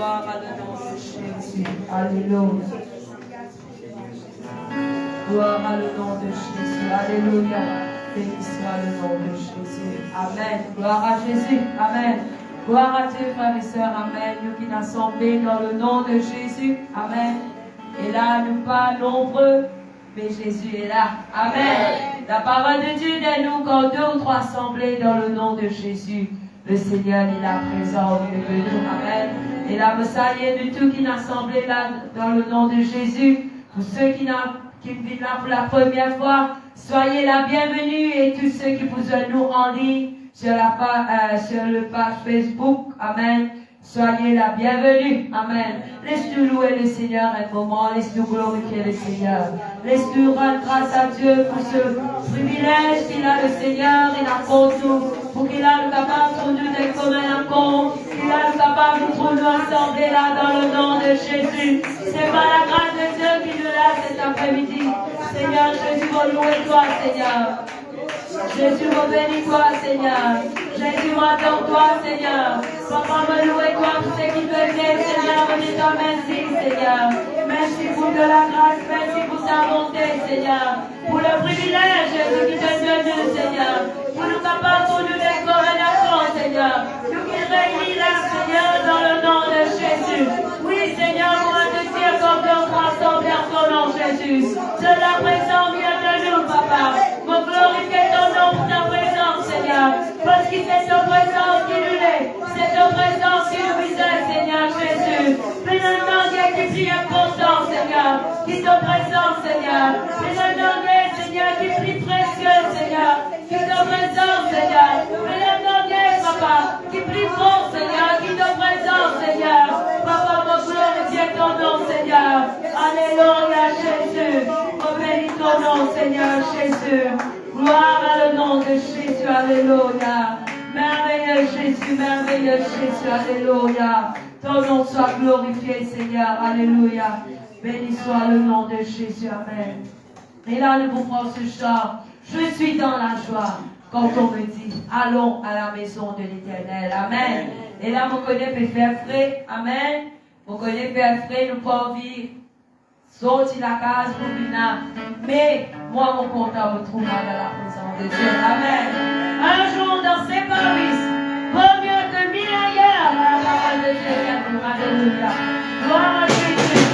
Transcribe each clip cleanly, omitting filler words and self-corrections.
Gloire à le nom de Jésus. Alléluia. Gloire à le nom de Jésus. Alléluia. Béni soit le nom de Jésus. Amen. Gloire à Jésus. Amen. Gloire à Dieu, frères et sœurs. Amen. Nous qui nous assemblés dans le nom de Jésus. Amen. Et là, nous pas nombreux, mais Jésus est là. Amen. La parole de Dieu dit nous quand 2 ou 3 assemblés dans le nom de Jésus. Le Seigneur est là présent au milieu de nous. Amen. Et là, vous saluez de tout qui n'a assemblé là dans le nom de Jésus. Pour ceux qui viennent là pour la première fois, soyez la bienvenue. Et tous ceux qui vous nous en ligne sur le page Facebook. Amen. Soyez la bienvenue. Amen. Laisse-nous louer le Seigneur un moment. Laisse-nous glorifier le Seigneur. Laisse-nous rendre grâce à Dieu pour ce privilège qu'il a le Seigneur. Il a pour nous. Pour qu'il a le capable pour nous d'être comme un compte. Qu'il a le capable pour nous assembler là dans le nom de Jésus. C'est par la grâce de Dieu qui nous l'a cet après-midi. Seigneur, Jésus, va louer toi, Seigneur. Jésus, me bénis toi, Seigneur. Jésus, m'attends toi, Seigneur. Papa, me louer toi pour ce qui te plaît, Seigneur. Me dis toi merci, Seigneur. Merci pour de la grâce, merci pour ta bonté, Seigneur. Pour le privilège, Jésus, qui te donne, Seigneur. Pour nous capables, pour nous décorer d'enfants, Seigneur. Nous qui réunissons là, Seigneur, dans le nom de Jésus. Oui, Seigneur, pour te dire comme nous rassemblés en ton nom, Jésus. Cela présent vient de nous, Papa. Pour glorifier ton nom pour ta présence, Seigneur. Parce que c'est ta présence qui nous est. C'est ta présence qui nous visait, Seigneur Jésus. Mais le nom qui est plus important, Seigneur. Qui te présente, Seigneur. Mais le nom Seigneur, qui est plus précieux, Seigneur. Qui te présente, Seigneur. Mais le nom Papa, qui est plus fort, Seigneur. Qui te présente, Seigneur. Papa, mon glorifier ton nom, Seigneur. Alléluia, Jésus. On bénit ton nom, Seigneur Jésus. Gloire à le nom de Jésus, alléluia. Merveilleux Jésus, alléluia. Ton nom soit glorifié, Seigneur, alléluia. Béni soit le nom de Jésus, amen. Et là, nous pouvons ce chant. Je suis dans la joie. Quand on me dit, allons à la maison de l'Éternel, amen. Et là, vous connaissez Père Fré, amen. Vous connaissez Père Fré, nous pouvons vivre. Sorti la case pour venir. Mais moi, mon content me trouve dans la présence de Dieu. Amen. Un jour dans ses paris, vaut mieux que 1000 ailleurs. La parole de Dieu est pour alléluia. Gloire à Jésus. Jésus.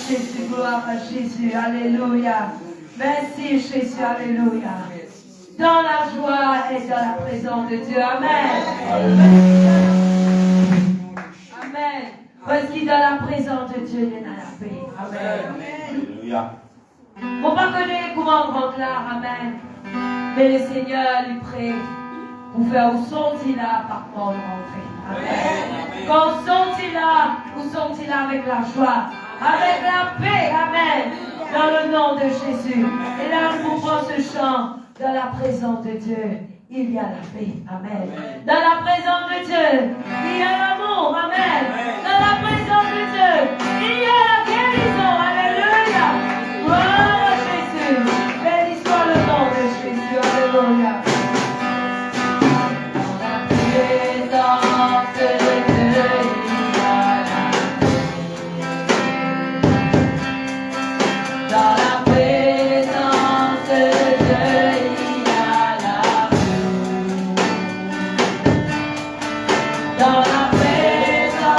Jésus, gloire à Jésus, alléluia. Merci Jésus, alléluia. Dans la joie et dans la présence de Dieu, amen. Amen. Parce qu'il est dans la présence de Dieu, il est dans la paix, amen. Alléluia. On ne va pas connaître comment rendre là, amen. Mais le Seigneur lui prie pour faire où sont-ils là par contre rentrer. Amen. Quand sont-ils là avec la joie, avec la paix, amen. Dans le nom de Jésus. Et là, on prend ce chant. Dans la présence de Dieu, il y a la paix. Amen. Dans la présence de Dieu, il y a l'amour. Amen. Dans la présence de Dieu, il y a la guérison. Alléluia. Gloire à Jésus. Béni soit le nom de Jésus. Alléluia. Dans la présence de Dieu, il y a la paix. Dans la présence de Dieu, il y a la paix. Dans la présence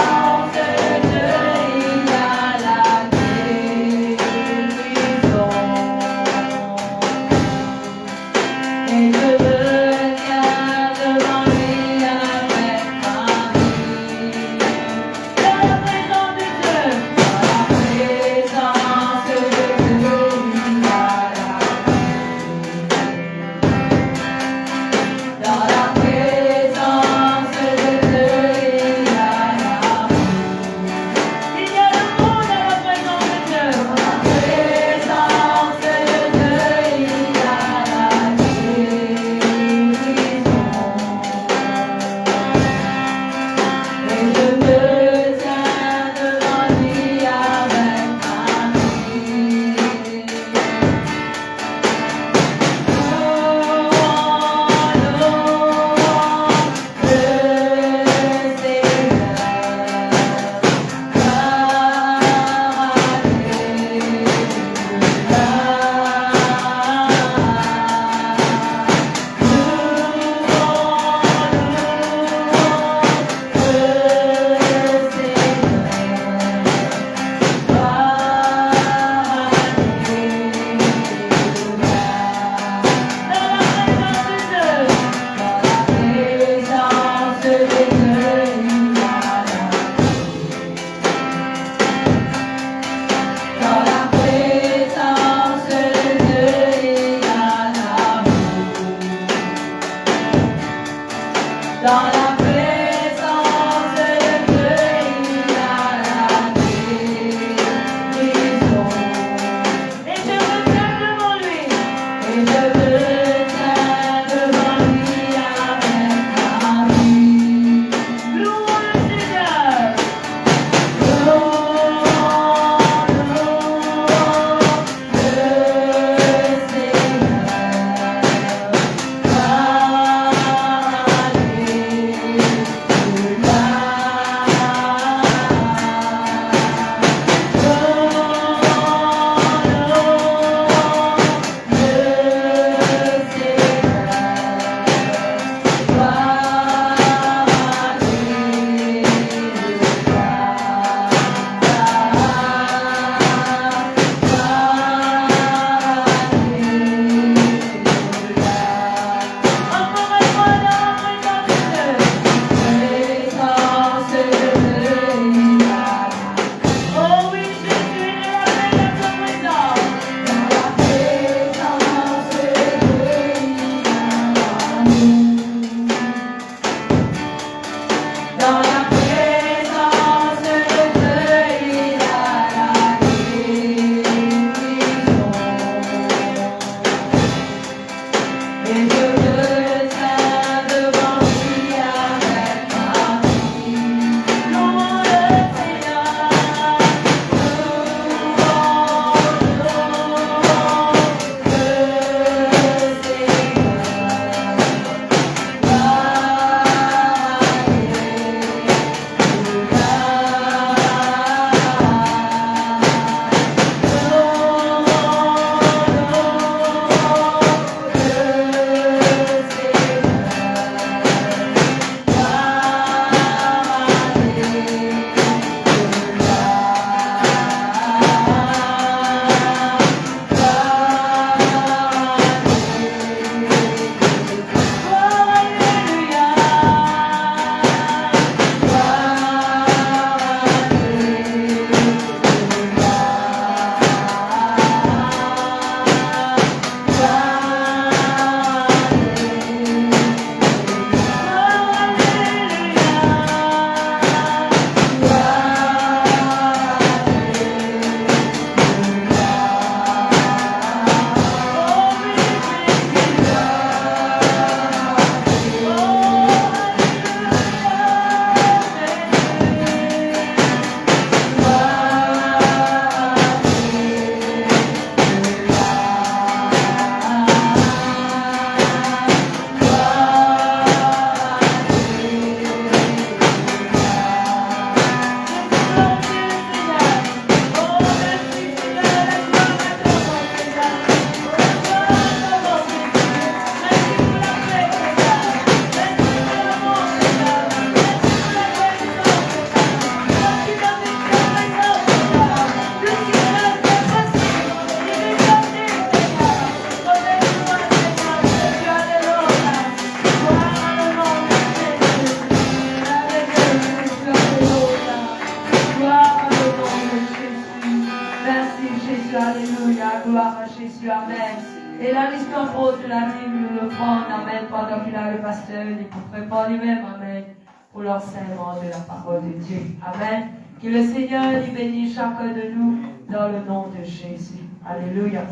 Gloire à Jésus. Amen. Et la mission pour de la vie, nous le prendre. Amen. Pendant qu'il a le pasteur, il prépare lui-même. Amen. Pour l'enseignement de la parole de Dieu. Amen. Que le Seigneur lui bénisse chacun de nous dans le nom de Jésus. Alléluia.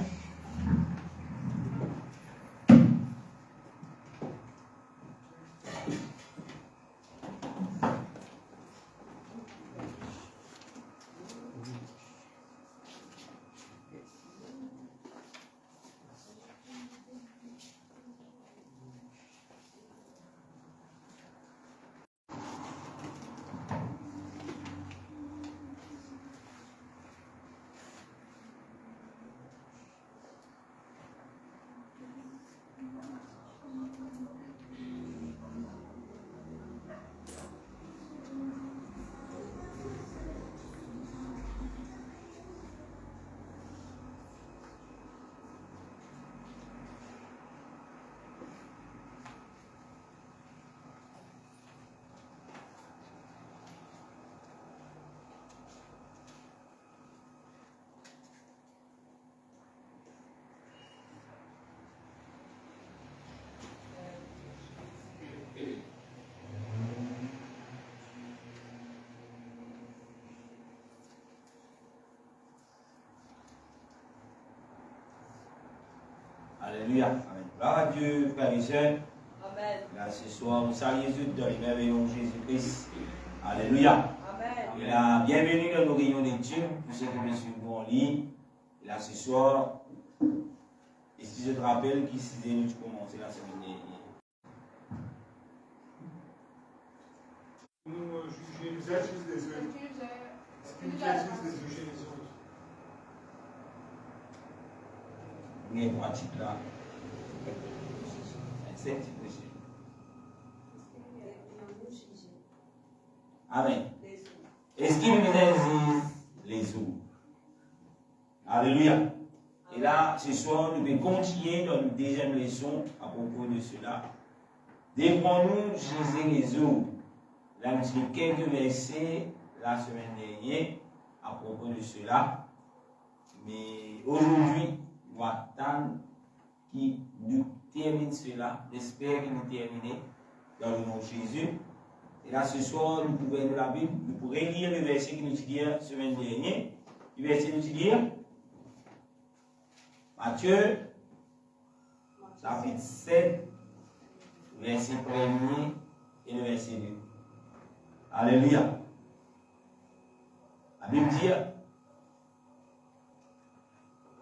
Alléluia. Amen. Gloire à Dieu, frères et sœurs. Amen. Là, ce soir, nous saluons Jésus dans les merveilleux de Jésus-Christ. Alléluia. Amen. Et là, bienvenue dans nos réunions d'études, pour ceux qui me suivent en ligne. Et là, ce soir, et si je te rappelle qu'ici, nous commençons la semaine dernière. Nous juger les uns des autres. Spiritualisme des juger les autres. Oui, moi, tu là. C'est un petit peu. Amen. Est-ce qu'il nous existe les eaux? Alléluia. Et là, ce soir, nous allons continuer dans une deuxième leçon à propos de cela. Devons-nous giser les eaux? Là, nous avons quelques versets la semaine dernière à propos de cela. Mais aujourd'hui, nous allons attendre qu'il nous termine cela. J'espère qu'il nous termine dans le nom de Jésus. Et là, ce soir, nous pouvons lire la Bible, nous pourrons lire le verset qui nous dit la semaine dernière. Le verset nous dit Matthieu, chapitre 7, verset 1er et le verset 2. Alléluia. La Bible dit,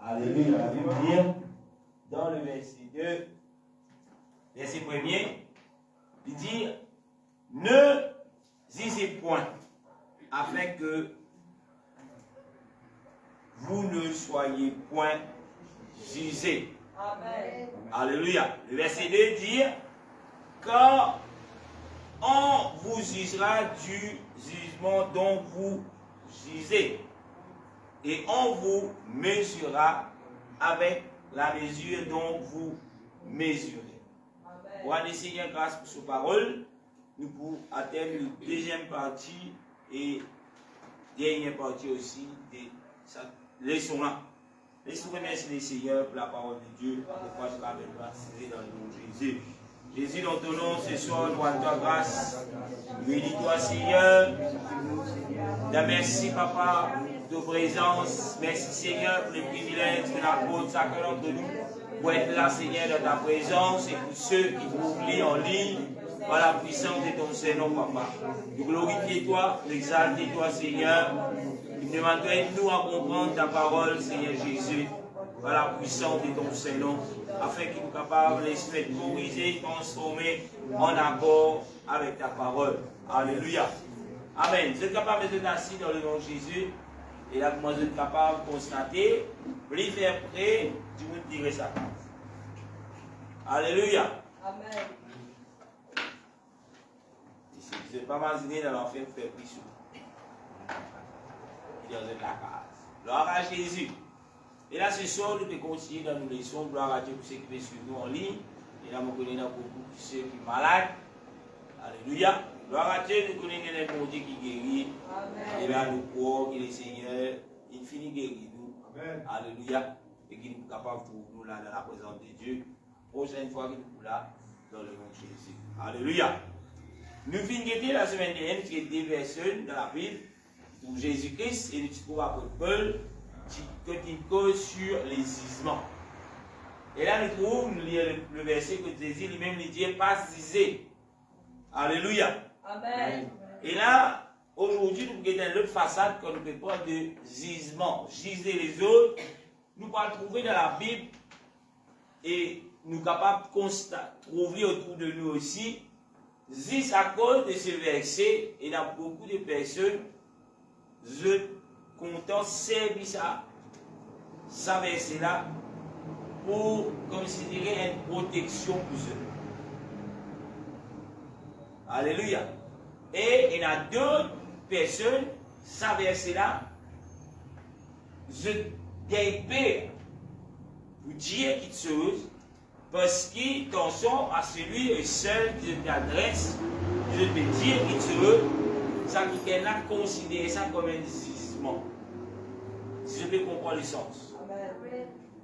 Alléluia, la Bible dit, dans le verset 2, verset 1er, il dit, ne zisez point, afin que vous ne soyez point jugés. Amen. Alléluia. Le verset 2 dit, car on vous jugera du jugement dont vous jugez, et on vous mesurera avec la mesure dont vous mesurez. Pour aller Seigneur grâce pour cette parole, nous pouvons atteindre la deuxième partie et dernière partie aussi de cette leçon-là. Laissez-nous remercier le Seigneur pour la parole de Dieu, pour je la vais dans le nom de Jésus. Jésus, dans ton nom, ce soir, nous rendons ta grâce. Bénis-toi, Seigneur. Merci, Papa, de ta présence. Merci, Seigneur, pour le privilège de l'apôtre chacun d'entre nous pour être là, Seigneur, dans ta présence et pour ceux qui t'oublient en ligne par la puissance de ton Seigneur, Papa. Nous glorifions toi, nous exaltons toi, Seigneur. Nous demandons nous à comprendre ta parole, Seigneur Jésus, par la puissance de ton Seigneur, afin qu'il nous capable d'esprit corriger, transformer en accord avec ta parole. Alléluia. Amen. Vous êtes capable de assis dans le nom de Jésus. Et là, vous êtes capable de constater, plus faire près, du monde tirer sa case. Alléluia. Amen. Si vous n'êtes pas imaginé dans l'enfer, vous faites plus chaud. Dans la case. Gloire à Jésus. Et là, ce soir, nous devons continuer dans nos leçons. Gloire à Dieu pour ceux qui veulent suivre nous en ligne. Et là, nous connaissons beaucoup ceux qui sont malades. Alléluia. Gloire à Dieu, nous connaissons les bon Dieu qui guérit. Amen. Et là, nous croyons que le Seigneur, il finit guérir nous. Amen. Alléluia. et qui nous capable pour nous là dans la présence de Dieu. Prochaine fois que nous là, dans le nom de Jésus. Alléluia. Nous finissons la semaine dernière, nous avons des versets dans la Bible où Jésus-Christ et nous trouvons après Paul qui cause sur les gisements. Et là, nous trouvons, nous lisons le verset que Jésus lui-même dit, pas gisé. Alléluia. Amen. Et là, aujourd'hui, nous avons une autre façade qu'on peut prendre de gisement. Giser les autres, nous pouvons trouver dans la Bible et nous sommes capables de trouver autour de nous aussi. Juste à cause de ce verset, il y a beaucoup de personnes qui comptent servir ça verset-là pour considérer une protection pour eux. Alléluia. Et il y a d'autres personnes, ça verset-là, je gagne peur pour dire quelque chose, parce qu'ils attention à celui seul qui t'adresse, je peux dire quelque chose, ça qui est là, considérer ça comme un gisement. Si je peux comprendre le sens.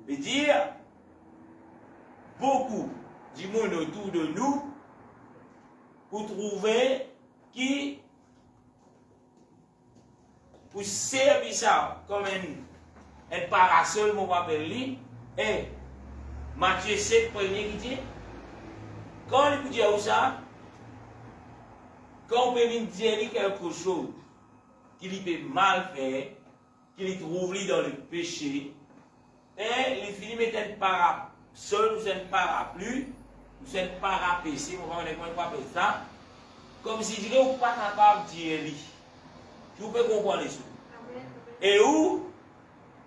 Et dire, beaucoup du monde autour de nous, pour trouver qui, pour servir ça comme un parasol, mon appelle lui, et Matthieu 7, premier qui dit, quand il dit ça, quand on peut dire quelque chose qui lui peut mal faire, qui lui trouve dans le péché, et il finit mettre un parasol ou un parapluie, ou un parapécé, on va appeler ça, comme si je n'étais pas capable de dire lui. Vous pouvez comprendre les choses. Et où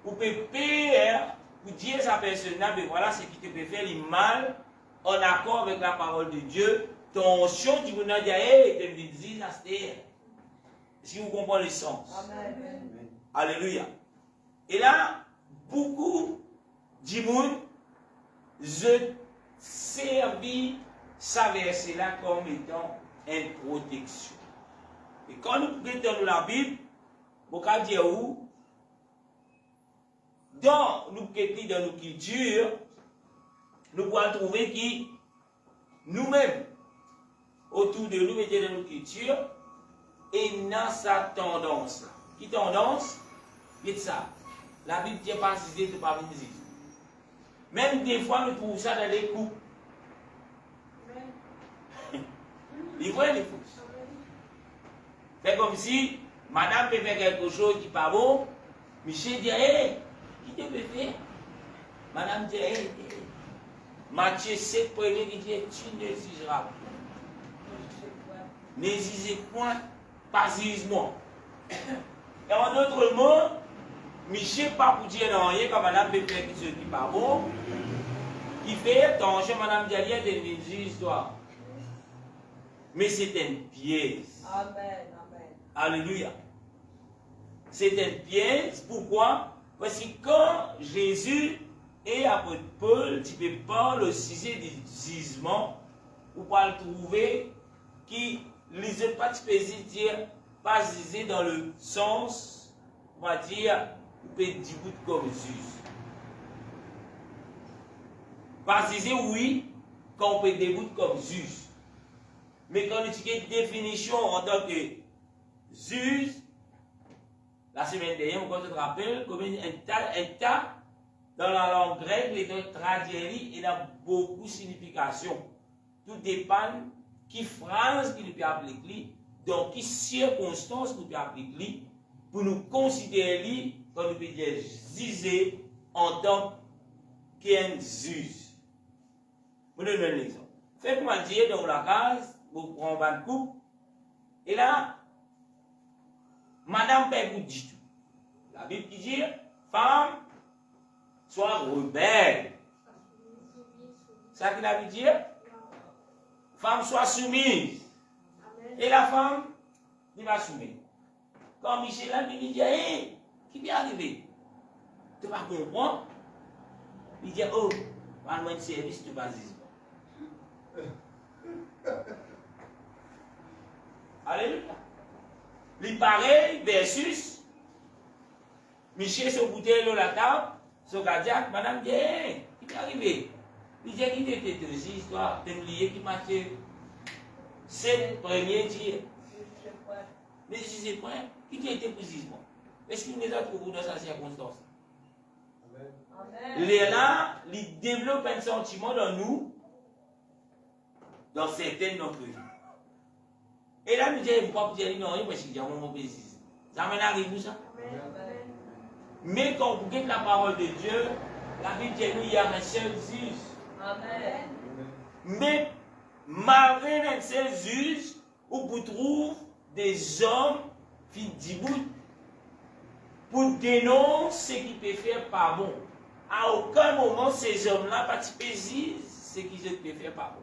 vous pouvez payer pour dire à sa personne, mais voilà ce qui te peut faire le mal en accord avec la parole de Dieu. Tension, tu vous dis, hey, tu me dis, ça c'est. Si vous comprenez le sens. Amen. Alléluia. Et là, beaucoup du monde, je servis ça verset-là comme étant une protection. Et quand nous regardons la Bible, vous pouvez dire où, dans nos cultures, nous pouvons trouver que nous-mêmes, autour de nous, mettons dans nos cultures, et dans sa tendance. Qui tendance? C'est ça. La Bible ne dit pas si c'est pas visible. Même des fois, nous trouvons ça dans les couples. Les vrais, les faux. C'est comme si madame peut faire quelque chose qui n'est pas bon. Michel dit, hé, qui te peut faire? Madame dit, hé, Matthieu 7, premier qui dit, tu ne jugeras pas. Ne jugez point, pas jugement. Et en d'autres mots, Michel pas pour dire non, rien quand madame peut faire quelque chose qui n'est pas bon. Qui fait attention, madame dit, rien de juge toi. Mais c'est un piège. Amen, amen. Alléluia. C'est un piège. Pourquoi? Parce que quand Jésus et apôtre Paul, tu peux parler au sujet du jugement, ou pas le trouver, qui les autres pas, tu peux dire, pas juger dans le sens, on va dire, vous pouvez dire comme juge. Pas juger, oui, quand on peut déboute comme juge. Mais quand on utilise définition en tant que juge, la semaine dernière, on te rappelle, comme un tas, dans la langue grecque, les deux traduits, il a beaucoup de significations. Tout dépend qui phrase qu'il peut appliquer, dans quelles circonstances nous peut appliquer, pour nous considérer comme nous peut dire juger en tant qu'un juge. Vous donnez un exemple. Faites-moi dire dans la case, vous prenez un couple, et là, madame Père vous dit tout. La Bible qui dit, femme, sois rebelle. C'est ça qu'il a dit? Femme, sois soumise. Et la femme, il va soumettre. Quand Michel a dit, hé, qui vient arriver? Tu vas comprendre? Il dit, oh, parle-moi de service, tu vas dire. Alléluia. Les pareils versus Michel se bouteille dans la table, So, cardiaque, madame dit, hey, qui est arrivé? Il dit, qui était deux histoires, t'es oublié qui marchait. C'est le premier tir. Mais si c'est point, qui a été précisément? Est-ce qu'il nous a trouvé dans sa circonstance? Amen. Là, il développe un sentiment dans nous, dans certaines d'entre eux. Et là, nous disons, pourquoi vous dites non, parce qu'il y a un moment précis. Ça m'en arrive, ça? Mais quand vous dites la parole de Dieu, la Bible dit qu'il y a un seul juge. Amen. Mais malgré un seul juge, où vous trouvez des hommes qui disent pour dénoncer ce qu'ils peuvent faire pas bon. À aucun moment, ces hommes-là participent ce qu'ils peuvent faire pas bon.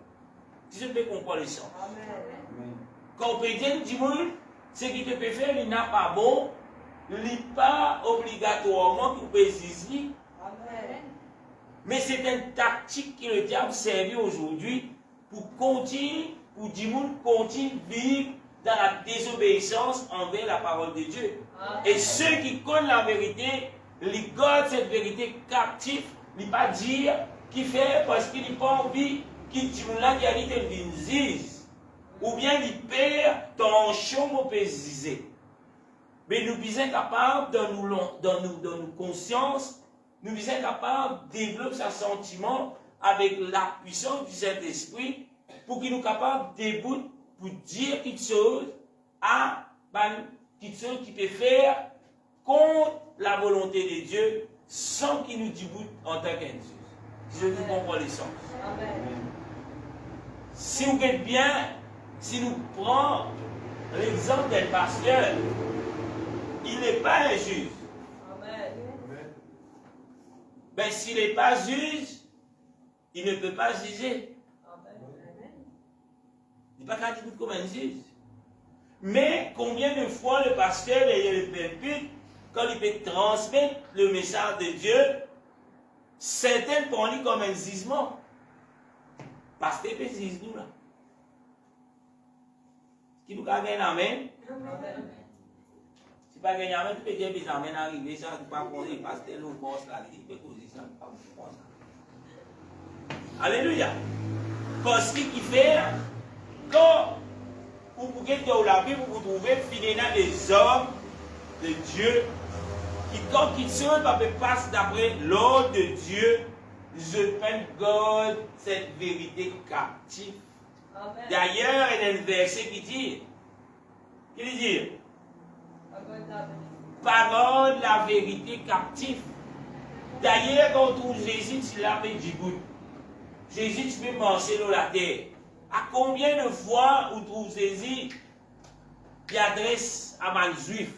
Si je peux comprendre le sens. Amen. Quand on peut dire, ce qu'ils peuvent faire, il n'a pas bon, il n'est pas obligatoirement pour préciser. Amen. Mais c'est une tactique que le diable servi aujourd'hui pour continuer, pour dire, continue de vivre dans la désobéissance envers la parole de Dieu. Amen. Et ceux qui connaissent la vérité, ils gardent cette vérité captive, ils ne pas dire qui fait parce qu'il n'a pas envie qu'il dit là qui a dit qu'il dise. Ou bien il perd ton chambre au pésiser. Mais nous sommes capables, dans nos consciences, nous sommes capables de développer ce sentiment avec la puissance du Saint-Esprit pour qu'il nous capable de débouter pour dire quelque chose à quelque chose qui peut faire contre la volonté de Dieu sans qu'il nous déboute en tant qu'individu. Si je vous comprends les sens. Amen. Si vous êtes bien, si nous prenons l'exemple d'un pasteur, il n'est pas un juge. Amen. Mais s'il n'est pas juge, il ne peut pas juger. Il n'est pas qu'à dire comme un juge. Mais combien de fois le pasteur et le pulpite, quand il peut transmettre le message de Dieu, certains prennent lui comme un jugement. Pasteur peut juger nous là. Qui nous a gagné amen? Si pas gagné amen, tu peux dire que les amens arrivent, ça ne peut pas causer pasteur ou boss là, il peut causer ça. Alléluia. Parce qu'il fait, quand vous pouvez dans la Bible, vous trouvez finalement des hommes de Dieu qui, quand ils sont, passent d'après l'ordre de Dieu, je garde cette vérité captive. D'ailleurs, il y a un verset qui dit, parole la vérité captive. D'ailleurs, quand on trouve Jésus, tu l'as fait du bout. Jésus, tu peux marcher dans la terre. À combien de fois on trouve Jésus qui adresse à un juif?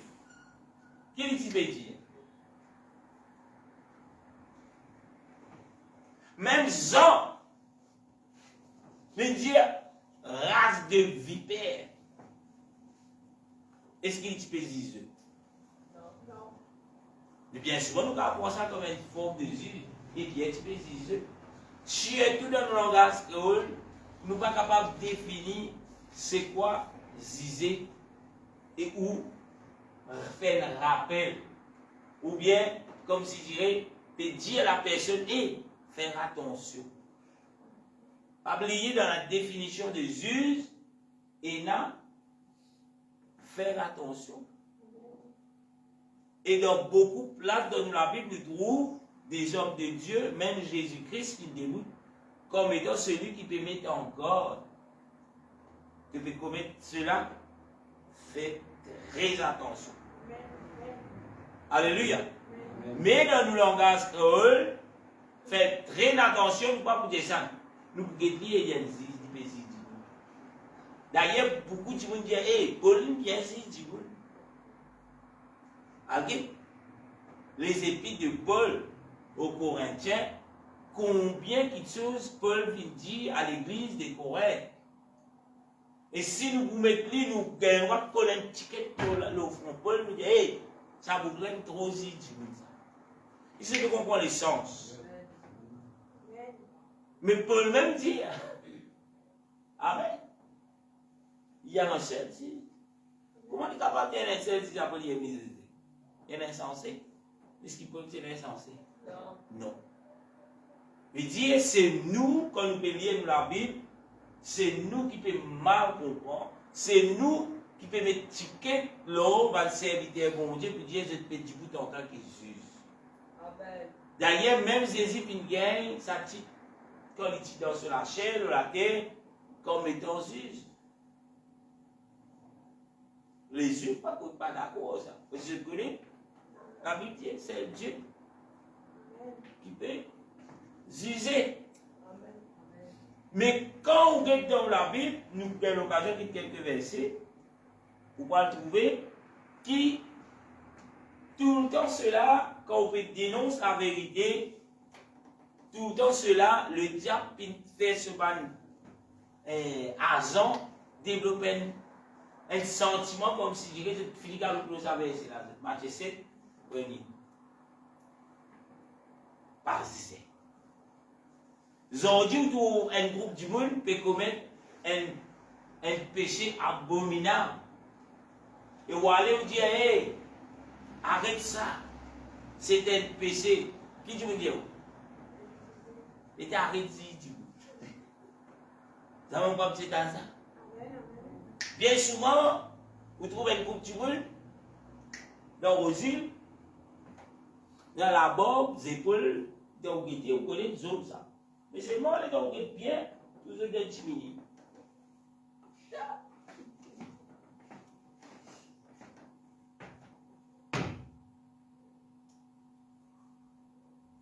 Qu'est-ce qu'il veut dire? Même Jean, il dit race de vipères. Est-ce qu'il peut dire? Non. Mais bien souvent, nous avons ça comme une forme de Jésus. Et bien, tu peux dire. Tu es tout dans le langage créole, nous ne sommes pas capables de définir c'est quoi zizer et où faire un rappel. Ou bien, comme si je dirais, de dire à la personne et faire attention. Pas oublier dans la définition de juge et non, faire attention. Et dans beaucoup de places dans la Bible, nous trouvons des hommes de Dieu, même Jésus-Christ qui déboute, comme étant celui qui peut mettre en garde. Tu peux commettre cela, fais très attention. Alléluia. Mais dans nos langages créoles, faites très attention, nous ne pas pour descendre. Nous pouvons dire, il y a des d'ailleurs, beaucoup de gens disent, hey, Paul, bien dit, ok? Les épîtres de Paul aux Corinthiens, combien de choses Paul vient dire à l'église de Corinthe. Et si nous vous mettons, nous gagnons un ticket pour l'offrande, Paul nous dit, hey, ça vous plaît trop si il se peut comprendre les sens. Mais Paul même dit, amen. Il y a un seul si. Comment il est capable d'être un seul si après il est misé? Il est insensé. Puisqu'il peut être insensé. Non. Mais dire, c'est nous, quand nous pouvons lire la Bible, c'est nous qui pouvons mal comprendre, c'est nous qui pouvons mettre ticket là, va le serviteur bon Dieu, puis dire, je te dis vous en tant que Jésus. D'ailleurs, même Jésus qui gagne, ça dit, quand il dit dans sur la chair, ou la terre, comme étant juge. Les juifs ne sont pas d'accord avec ça. Parce que je connais, la Bible dit, c'est Dieu qui peut juger. Mais quand on regarde dans la Bible, nous avons l'occasion de quelques versets, vous pouvez trouver qui, tout le temps cela, quand on dénonce la vérité, tout le temps cela, le diable fait ce agent, développe un sentiment comme si je dirais, je finis avec le savoir, c'est là, Matthieu 7, premier. Par c'est. Aujourd'hui, où un groupe du monde peut commettre un péché abominable. Et vous allez vous dire, hey, arrête ça. C'est un péché. Qui dit vous dire? Et arrête dit. Vous savez pas c'est dans ça? Bien souvent, vous trouvez un groupe du monde dans vos îles, dans la barbe, les épaules, dans le guide, vous connaissez les autres ça. Mais seulement les gens qui bien, toujours diminuer.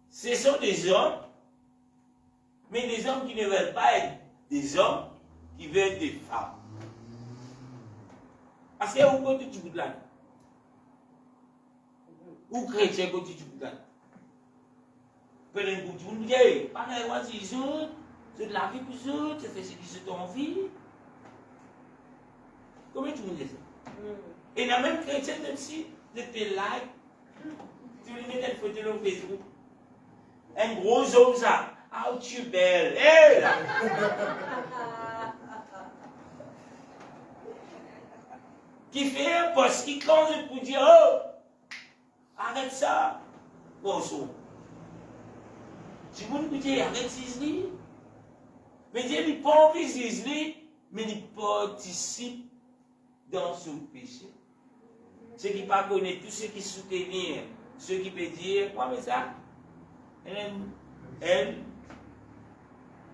Ce sont des hommes, mais des hommes qui ne veulent pas être des hommes, qui veulent être des femmes. Parce que vous côté du bout de l'année. Ou chrétien côté du bout de l'année. Prenez un groupe, vous dites, pas de les autres, c'est de la vie pour les autres, c'est fait ce qui se envie. Comment tu me dis ça? Et dans même chrétien, même si tu fais like, tu lui mets une photo sur Facebook. Un gros homme, ça. Ah, tu es belle. Hé là! Qui fait un poste, qui compte pour dire, oh, arrête ça. Bonjour. Si vous nous dites, arrête Zizli, mais Dieu n'a pas envie Zizli, mais il participe dans ce péché. Ceux qui ne connaissent pas, tous ceux qui soutenir, ceux qui peuvent dire, quoi, mais ça,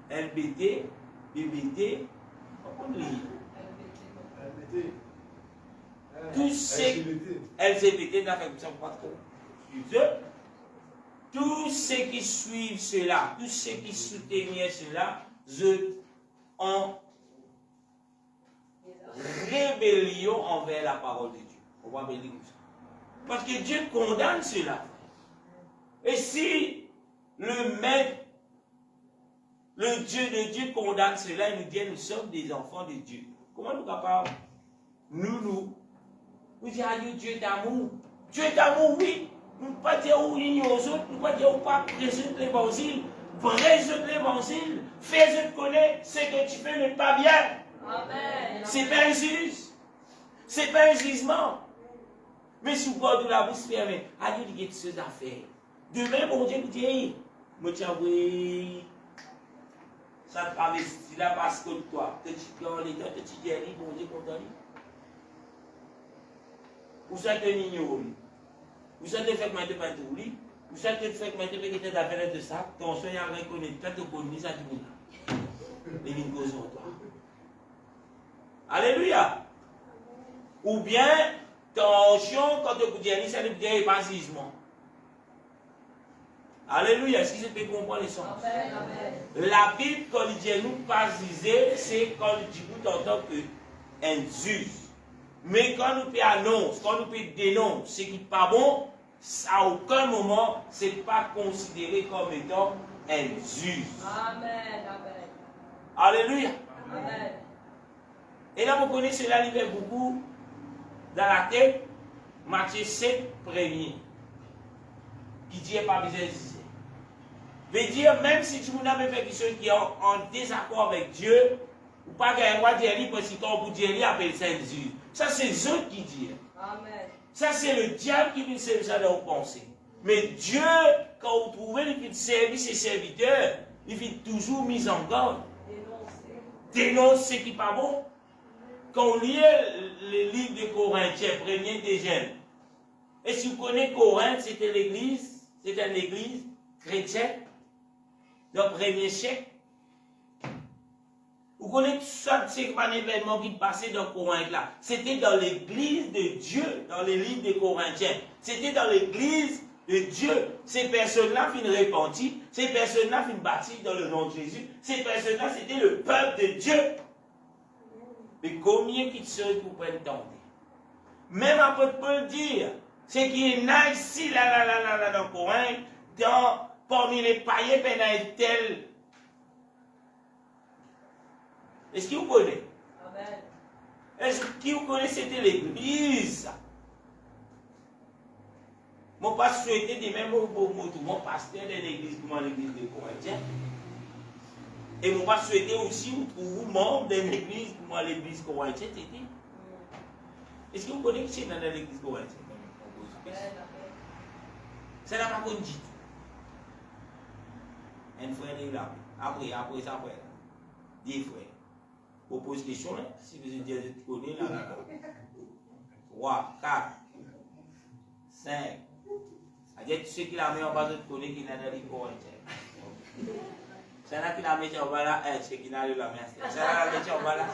LBT, BBT, on peut lire. Tous ces LGBT, tous ceux qui suivent cela, tous ceux qui soutiennent cela, ont rébellion envers la parole de Dieu. On va dire ça. Parce que Dieu condamne cela. Et si le maître, le Dieu de Dieu condamne cela, il nous dit nous sommes des enfants de Dieu. Comment nous capables, nous dire à Dieu, Dieu d'amour. Dieu d'amour, oui. Nous ne pouvons pas dire oui aux autres, nous ne pouvons pas dire pas présente l'évangile. Présente l'évangile. Fais-le connaître ce que tu fais n'est pas bien. C'est pas un juge. C'est pas un jugement. Mais sous bord de la bouche fermée, à Dieu dit quelque chose à faire. Demain, mon Dieu vous dit, hey, moi tiens, oui, ça te parle ici là parce que toi, tu es dans l'état, tu es guéri, mon Dieu content. Vous êtes un ignorant. Vous êtes fait maintenant pas tout lui. Vous êtes fait maintenant qui était d'affaire de ça. Ton soin a reconnu peut-être au connu ça tout là. Les lignes causent en toi. Alléluia. Ou bien tension quand tu dis ça ne dit pas jugement. Alléluia. Est-ce que vous pouvez comprendre les sens? La Bible quand il dit nous pas juger, c'est quand il dit vous en tant qu'un juge. Mais quand nous annonçons, quand nous dénonçons ce qui n'est pas bon, à aucun moment, ce n'est pas considéré comme étant un juge. Amen. Amen. Alléluia. Amen. Et là, vous connaissez cela, il fait beaucoup dans la tête, Matthieu 7, premier, qui dit pas besoin de juger. Veut dire, même si tu n'as pas fait quelque chose qui est en désaccord avec Dieu, ou pas gagner droit dire parce que quand vous dites appelle ça un juge. Ça c'est eux qui disent. Amen. Ça c'est le diable qui vient se faire leur pensée. Mais Dieu, quand vous trouvez, il fait servir ses serviteurs, il fait toujours mise en garde. Dénonce ce qui n'est pas bon. Quand on lit le livre de Corinthiens, premier deuxième, et si vous connaissez Corinthe, c'était l'église chrétienne, dans le premier siècle. Vous connaissez ça, c'est pas un événement qui passait dans Corinthe là. C'était dans l'église de Dieu, dans les livres de Corinthiens. C'était dans l'église de Dieu. Ces personnes-là finissent repentir, ces personnes-là finissent bâtir dans le nom de Jésus. Ces personnes-là, c'était le peuple de Dieu. Mais combien qu'ils seraient pour prétendre? Même après Paul dire, c'est qu'il y en a ici, là, dans Corinthe, parmi les païens, il y en a tel. Est-ce que vous connaissez? Amen. Est-ce que vous connaissez, c'était l'église? Mon pasteur était de même mon pasteur de l'église, comment l'église de Corinthiens. Et mon pasteur était aussi, vous membre de l'église, comment l'église corinthienne était. Est-ce que vous connaissez qui c'est dans l'église corinthienne? Ça n'a pas qu'on dit. Un frère est là. Après ça, frère. 10 frères. Vous posez question, si vous connaissez là. 3, 4, 5. C'est-à-dire ceux qui la mettent en bas de connaître qui n'a pas dit corinthienne. C'est là qui la met en bas là, c'est qui n'a pas la main. C'est là qui la met en bas là.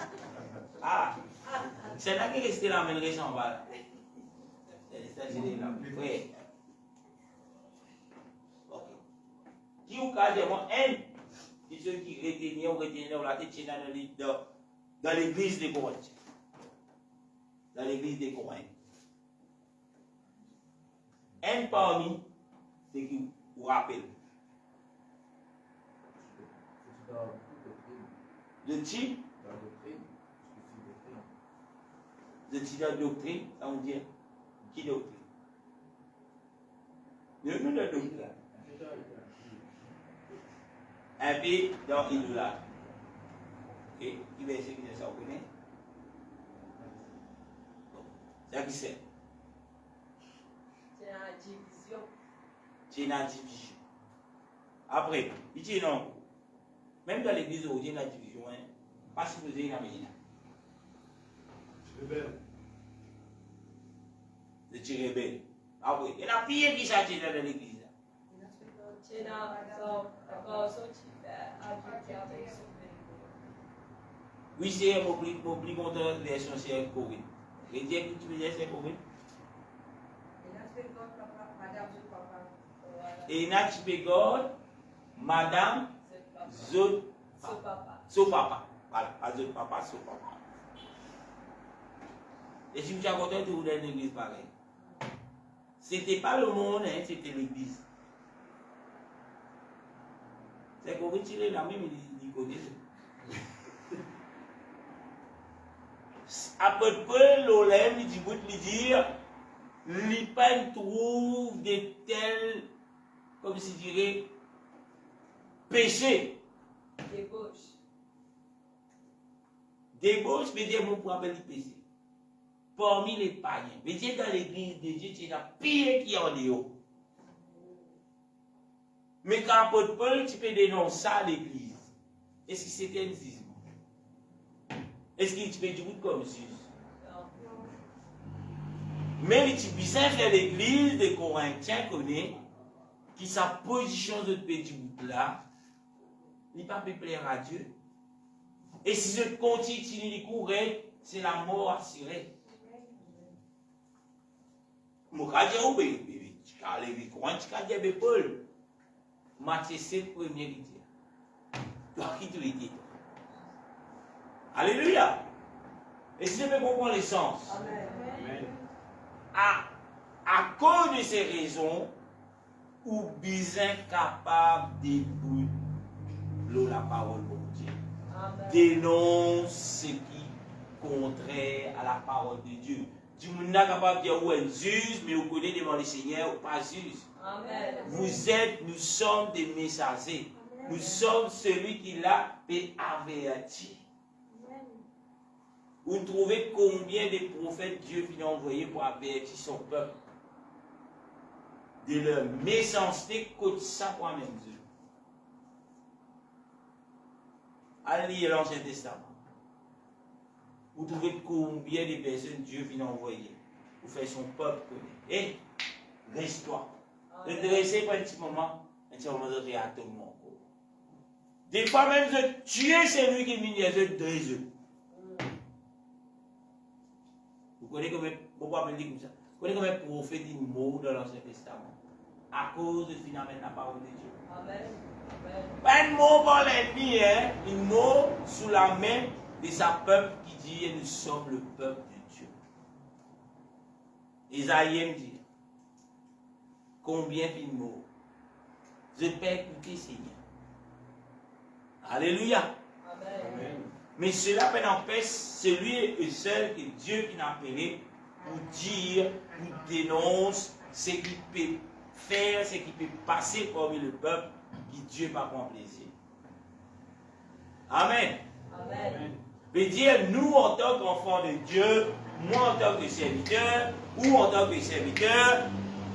Ah! C'est là qui reste la main en bas là. C'est là. Oui. Ok. Qui ou cas de moi, qui ceux qui retenaient la tête dans l'église de Corinthe. Dans l'église de Corinthe. Un parmi, c'est qui vous rappelle. De type de la doctrine, ça veut dire qui doctrine? Nous la doctrine. Un peu dans l'idolâtre. Ok? Qui va essayer de ça, vous connaissez? C'est qui c'est? C'est la division. C'est la division. Après, il dit non. Même dans l'église où il y a la division, pas si vous avez la médina. De tirer belle. Ah oui, il y a pire qui s'agit dans l'église. Oui, c'est mon plus content de version c'est Covid. Et dire que tu veux dire c'est Covid. Et Natch Pégor, Madame Zod Papa. So Papa. Voilà, Zod Papa, So Papa. Et si vous êtes content de vous donner une église pareille. C'était pas le monde, hein, c'était l'église. C'est qu'on retire la même, il connaît. Après peu, l'olème, il dit, l'Ipan trouve de tels, comme si je dirais, péchés. Débauche, mais dire mon point de péché. Parmi les païens. Mais dire dans l'église de Dieu, c'est la pire qui en est haut. Mais quand apôtre Paul, tu peux dénoncer ça à l'église. Est-ce que c'était un zizme? Est-ce que tu peux dire comme juge? Mais tu peux faire l'église des Corinthiens connaît qui sa position de petit bout là, il ne peut pas plaire à Dieu. Et si je continue de courir, c'est la mort assurée. Je vais dire, oui, Paul. Matthieu 7, premier dit. Toi qui te le dis. Alléluia. Et si je peux comprendre le sens. Amen. À cause de ces raisons, ou bien capable de brûler la parole de Dieu. Dénonce ce qui est contraire à la parole de Dieu. Dieu n'est pas capable de dire où est juge, mais vous connaissez devant le Seigneur ou pas juge. Amen. Nous sommes des messagers. Amen. Nous sommes celui qui l'a averti. Vous trouvez combien de prophètes Dieu vient envoyer pour avertir son peuple? de leur méchanceté contre ça pour même Dieu. Allez lire l'Ancien Testament. Vous trouvez combien de personnes Dieu vient envoyer pour faire son peuple connaître. Et dresse-toi. Ne dressez pas un petit moment de rien à tout le monde. Des fois même, je tue celui qui vient de dresse. Vous connaissez combien, pourquoi me dire comme ça? Vous connaissez combien de prophètes dit mots dans l'Ancien Testament à cause de finalement la parole de Dieu. Amen. Pas un mot pour l'ennemi, hein? Un mot sous la main de sa peuple qui dit nous sommes le peuple de Dieu. Isaïe me dit combien de mots je peux écouter Seigneur. Alléluia. Amen. Mais cela n'empêche celui et celle que Dieu qui n'a appelé pour dire, pour dénoncer ce qui peut faire, ce qui peut passer parmi le peuple qui Dieu va prendre plaisir. Amen. Amen. Veut dire, nous en tant qu'enfants de Dieu, moi en tant que serviteur, ou en tant que serviteur,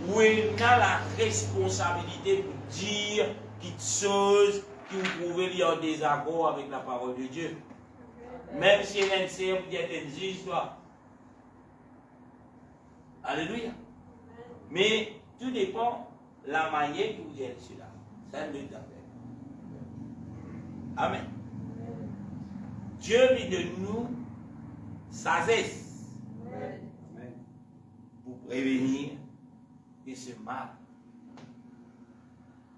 où on a la responsabilité pour dire quelque chose qui vous pouvez lire en désaccord avec la parole de Dieu. Même si elle est une histoire. Alléluia. Mais tout dépend de la manière que vous dites cela. Ça ne t'appelle. Amen. Dieu lui de nous sagesse pour prévenir de ce mal.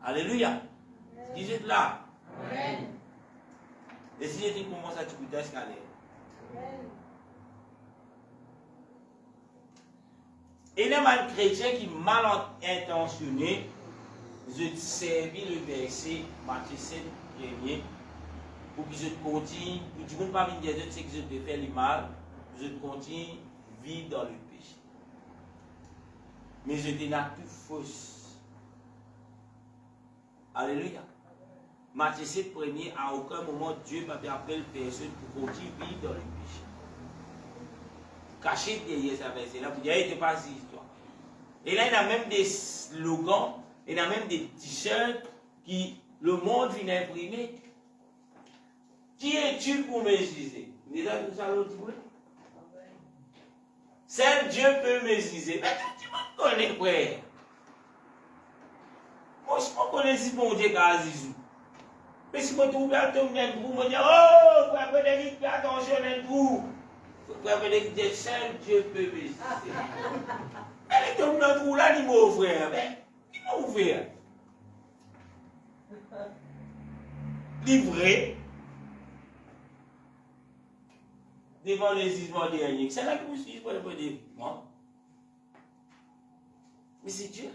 Alléluia. Qui est là? Amen. Et si je commence à te dire ce qu'elle est. Et il y a un chrétien qui est mal intentionné, je servis le verset Matthieu 7, premier, pour que je continue, pour que je ne pas me dire que je peux faire le mal, je continue à vivre dans le péché. Mais je dis nature fausse. Alléluia. Matthieu 7, premier, à aucun moment Dieu m'a appelé personne pour continuer à vivre dans le péché. Caché derrière sa verset là, pour dire, il n'était pas si histoire. Et là, il y a même des slogans, il y a même des t-shirts qui le monde vient imprimer. Qui es-tu pour me juger? Seul Dieu peut me juger. Mais tu me connais, frère. Moi, je ne connais si mon Dieu a Zizou. Mais si je trouve un peu même pour me dire, oh, frère Frédéric, fais attention à tout. Frère Frédéric, seul Dieu peut me juger. Mais tout le monde là, il m'a frère. Mais il m'a ouvert. Livré devant les jugements derniers. C'est là que vous suivez pour le dire, moi. Mais c'est Dieu.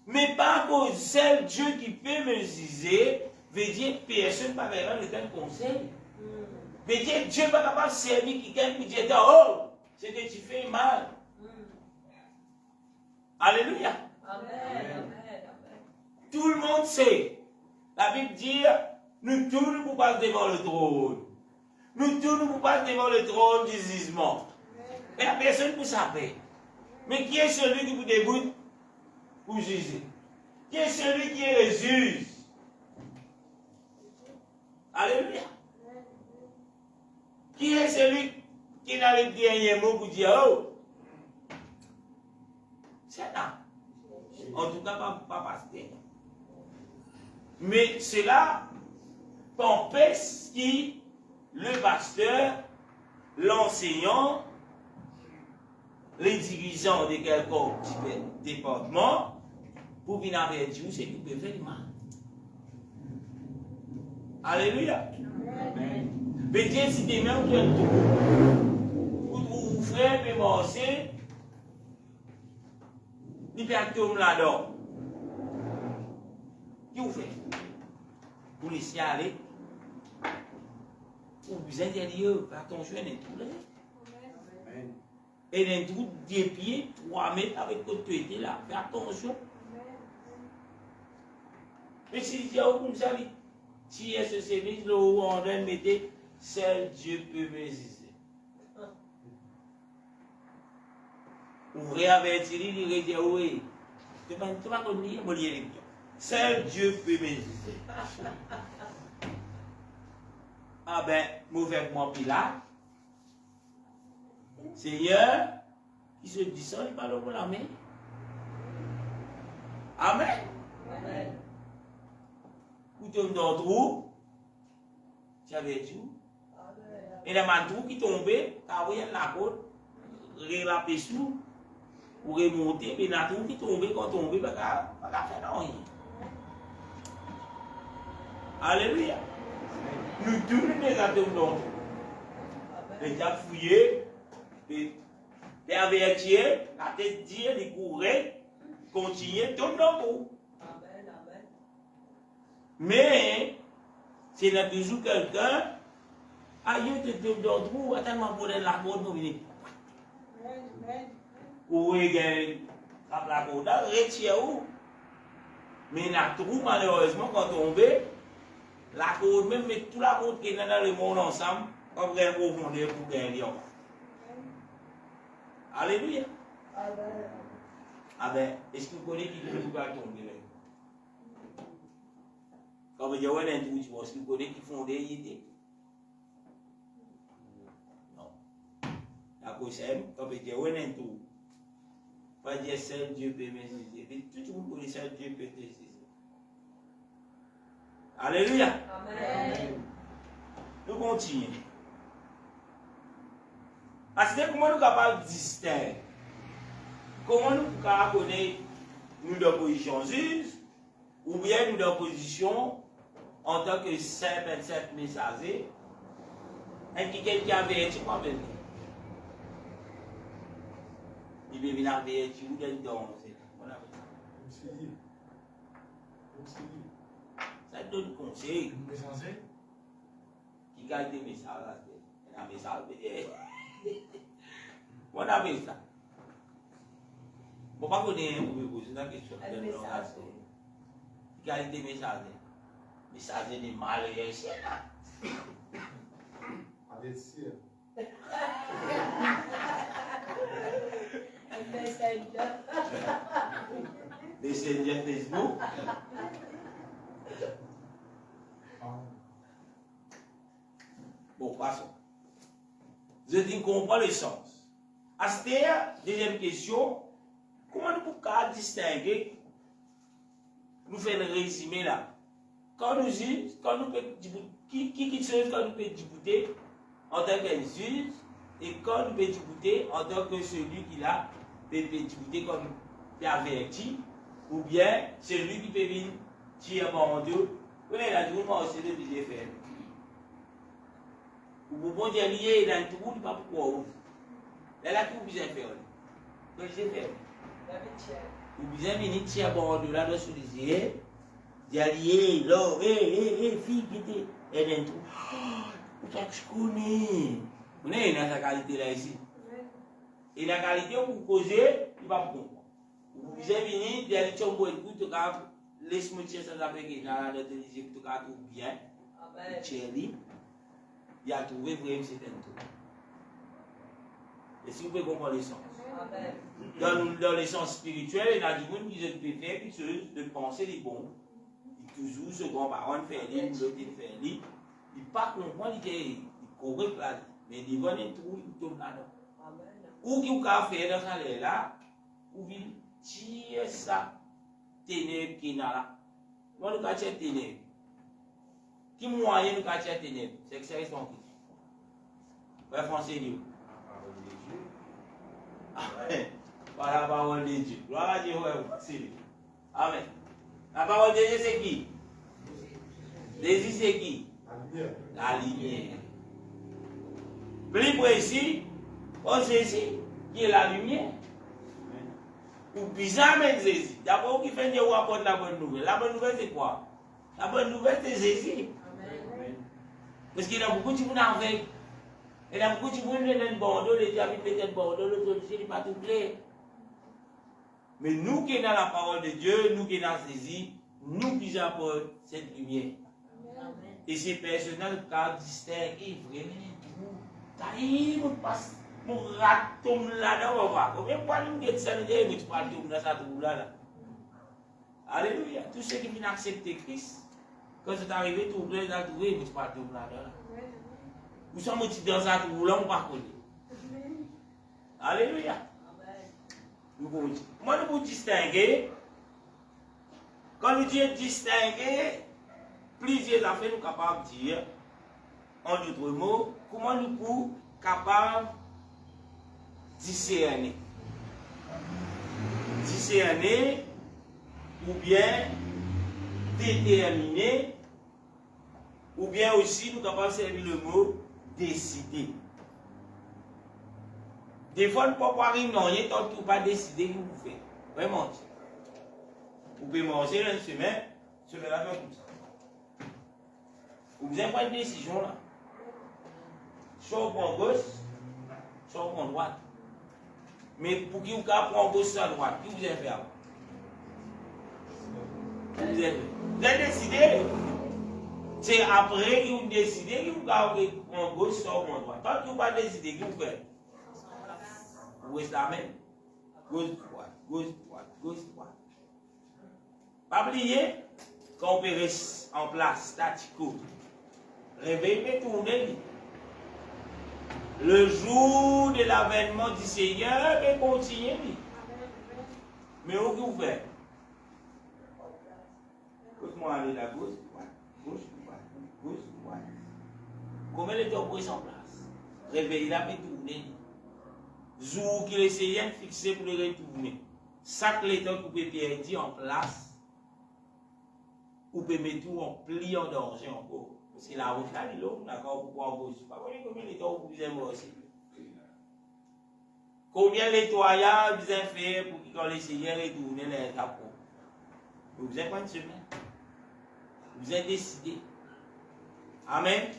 Mais par contre, seul Dieu qui peut me juger, veut dire que personne ne va vraiment le même conseil. Veut dire que Dieu ne va pas capable de servir quelqu'un qui dit, oh, c'est que tu fais mal. Alléluia. Amen. Tout le monde sait. La Bible dit, nous tous ne pouvons pas devant le trône. Nous tous ne pouvons pas devant le trône du jugement. Et la personne pour savoir. Mais qui est celui qui vous dégoûte pour juger? Qui est celui qui est le juge? Alléluia. Qui est celui qui n'a le dernier mot pour dire, oh, c'est là. En tout cas, pas pasteur. Mais cela empêche qui, le pasteur, l'enseignant, les dirigeants de quelques départements, pour venir avec Dieu, c'est qu'il peut faire mal. Alléluia. Amen. Mais Dieu, si tu es même pour vous frère, mais manger, il peut tomber là-dedans. Qui vous fait? Pour laisser aller. Vous besoin de dire, attention, il y a tout là. Et il y a tout des pieds, 3 mètres avec votre tête là. Fais attention. Mais si il y a comme ça, si est ce service, là où on doit mettre, seul Dieu peut me juger. Ouvrez avec Thierry, il dit oui. Tu vas connaître, mon lien. Seul Dieu peut m'exister. Ah ben, mauvais moi Pilate. Seigneur, qui se dit ça, il parle pour la main. Amen. Amen. Ou tu dans trou, tu avais tout. Et les manteaux qui tombaient, car oui, la côte, relapé sous, ou remonter, mais la tour qui tombait, quand tombait, pas faire rien. Alléluia. Nous tous nous dégageons dans le diable fouillé, les avertir, la tête dire, les courir, continuer, tomber dans l'eau. Mais, c'est là toujours quelqu'un, aïe, tu te dans le trou, tellement pour la côte, nous venons. Ou regarde, la côte, retire où. Mais la trou, malheureusement, quand on tombe, la côte, même toute la côte qui est dans le monde ensemble, on va profondeur pour gagner. Alléluia. Ah ben, est-ce que vous connaissez qui ne peut pas tomber là? Quand vous dites, est-ce que vous connaissez qui font des idées? Non. La cause est, quand vous dites, pas dire seul Dieu peut m'aider. Tout le monde connaît seul Dieu peut t'aider. Alléluia. Amen. Nous continuons. Parce que comment nous sommes capables de distinguer? Comment nous pouvons connaître nous de position juste ou bien nous de position en tant que saint 27 messagers et qui quelqu'un avait été pas même. Il veut venir avec vous dedans. Ça donne conseil. Qui gagne des messages. Un message. On a vu ça. Bon, pas qu'on ait une poser la question. Qui gagne des messages. Messages des malheureux. Avec ça. Messenger Facebook. Bon, passons. Je dis qu'on comprend le sens. Astéa, deuxième question. Comment nous pouvons distinguer? Nous faisons le résumé là. Quand nous disons, quand nous pouvons qui chose quand nous pouvons discuter en tant que juge et quand nous pouvons discuter en tant que celui qui l'a peut discuter comme il averti ou bien celui qui peut venir tirer en Dieu. Oui, il a dit, moi aussi, de dire faire. Ou bon Dieu lié dans tout le monde, pas pourquoi. Elle a tout besoin de faire. Donc, je fais. Ou bien venir tirer en Dieu là, dans ce lycée. Dialier, là, fille qui était. Elle est tout. Pourquoi je connais? Vous avez dans sa qualité là ici. Et la qualité, vous causez, il va comprendre. Vous avez venir, dialier, tu as un bon écoute, laisse-moi tirer sans après qu'il y a dans le lycée, tout cas, tout bien. Thierry, il a trouvé vraiment c'est un tout. Et si vous pouvez comprendre le sens. Dans le sens spirituel, il y a des gens qui peuvent faire quelque chose de penser les bons. Toujours ce grand parent fait lui, l'autre fait lui. Il pas comprendre qu'il correct là, mais il va tout, il tombe là-dedans. Ou qu'il va faire dans ça là, ou il tire ça, ténèbres qui est là. Moi, nous avons tiré ténèbres. Qui moyen nous avons tiré ténèbres? C'est que c'est son qui. Frère français, nous. Amen. Par la parole de Dieu. Gloire à Dieu, c'est Amen. La parole de Dieu, c'est qui? Jésus, c'est qui? La lumière. Plus précis, oh Jésus, qui est la lumière. Ou bizarre, mais Jésus. D'abord, qui fait Dieu apporte la bonne nouvelle. La bonne nouvelle, c'est quoi? La bonne nouvelle, c'est Jésus. Parce qu'il y a beaucoup de gens avec. Il y a beaucoup de gens qui ont Bordeaux, les diables peut-être Bordeaux, les autres, ils ne pas tout plaît. Mais nous qui sommes dans la parole de Dieu, nous qui sommes dans Jésus, nous qui apportons cette lumière. Amen. Et ces personnages qui distinguent vraiment tout. Mon passe, mon raton là-dedans, on va voir. Combien de fois nous sommes dans ça, tout là. Alléluia. Tous ceux qui viennent accepter Christ, quand c'est arrivé, tout le monde a trouvé, vous ne pas tout là. Vous sommes dans un trou là, on ne pas connaître. Alléluia. Moi, nous vous distinguer. Quand nous disons distinguer, plusieurs affaires nous sommes capables de dire, en d'autres mots, comment nous sommes capables de discerner. Discerner ou bien déterminer, ou bien aussi nous sommes capables de servir le mot décider. Des fois, nous ne pouvons pas rien tant que vous pas décider ce que vous faites. Vraiment. Vous pouvez manger une semaine là comme ça. Vous avez pas une décision là. Soit on prend gauche, soit on prend droite. Mais pour qui vous prend gauche soit droite, qui vous avez fait avant? Vous avez décidé. C'est après que vous décidez que vous avez prendre gauche, soit on prend droite. Tant que vous n'avez pas décidé, que vous faites? Vous restez la même. Gauche, droite, gauche, droite, gauche, droite. Pas oublier qu'on peut rester en place, statico. Réveillez, tournez. Le jour de l'avènement du Seigneur, et continuez. Mais où vous faites? Écoute-moi aller la gauche, droite, gauche, droite, gauche, droite. Combien de temps vous restez en place? Réveillez la et tournez. Jour qui le Seigneur fixé pour le retourner. Chaque l'état que vous pouvez perdre en place. Vous pouvez mettre tout en pli en danger encore. Parce que la route là, il est là, d'accord, pour pouvoir vous. Pas combien de temps vous aimez aussi. Combien de nettoyage vous avez fait pour que quand le Seigneur retourne les tapons. Vous avez pas une semaine. Vous avez décidé. Amen.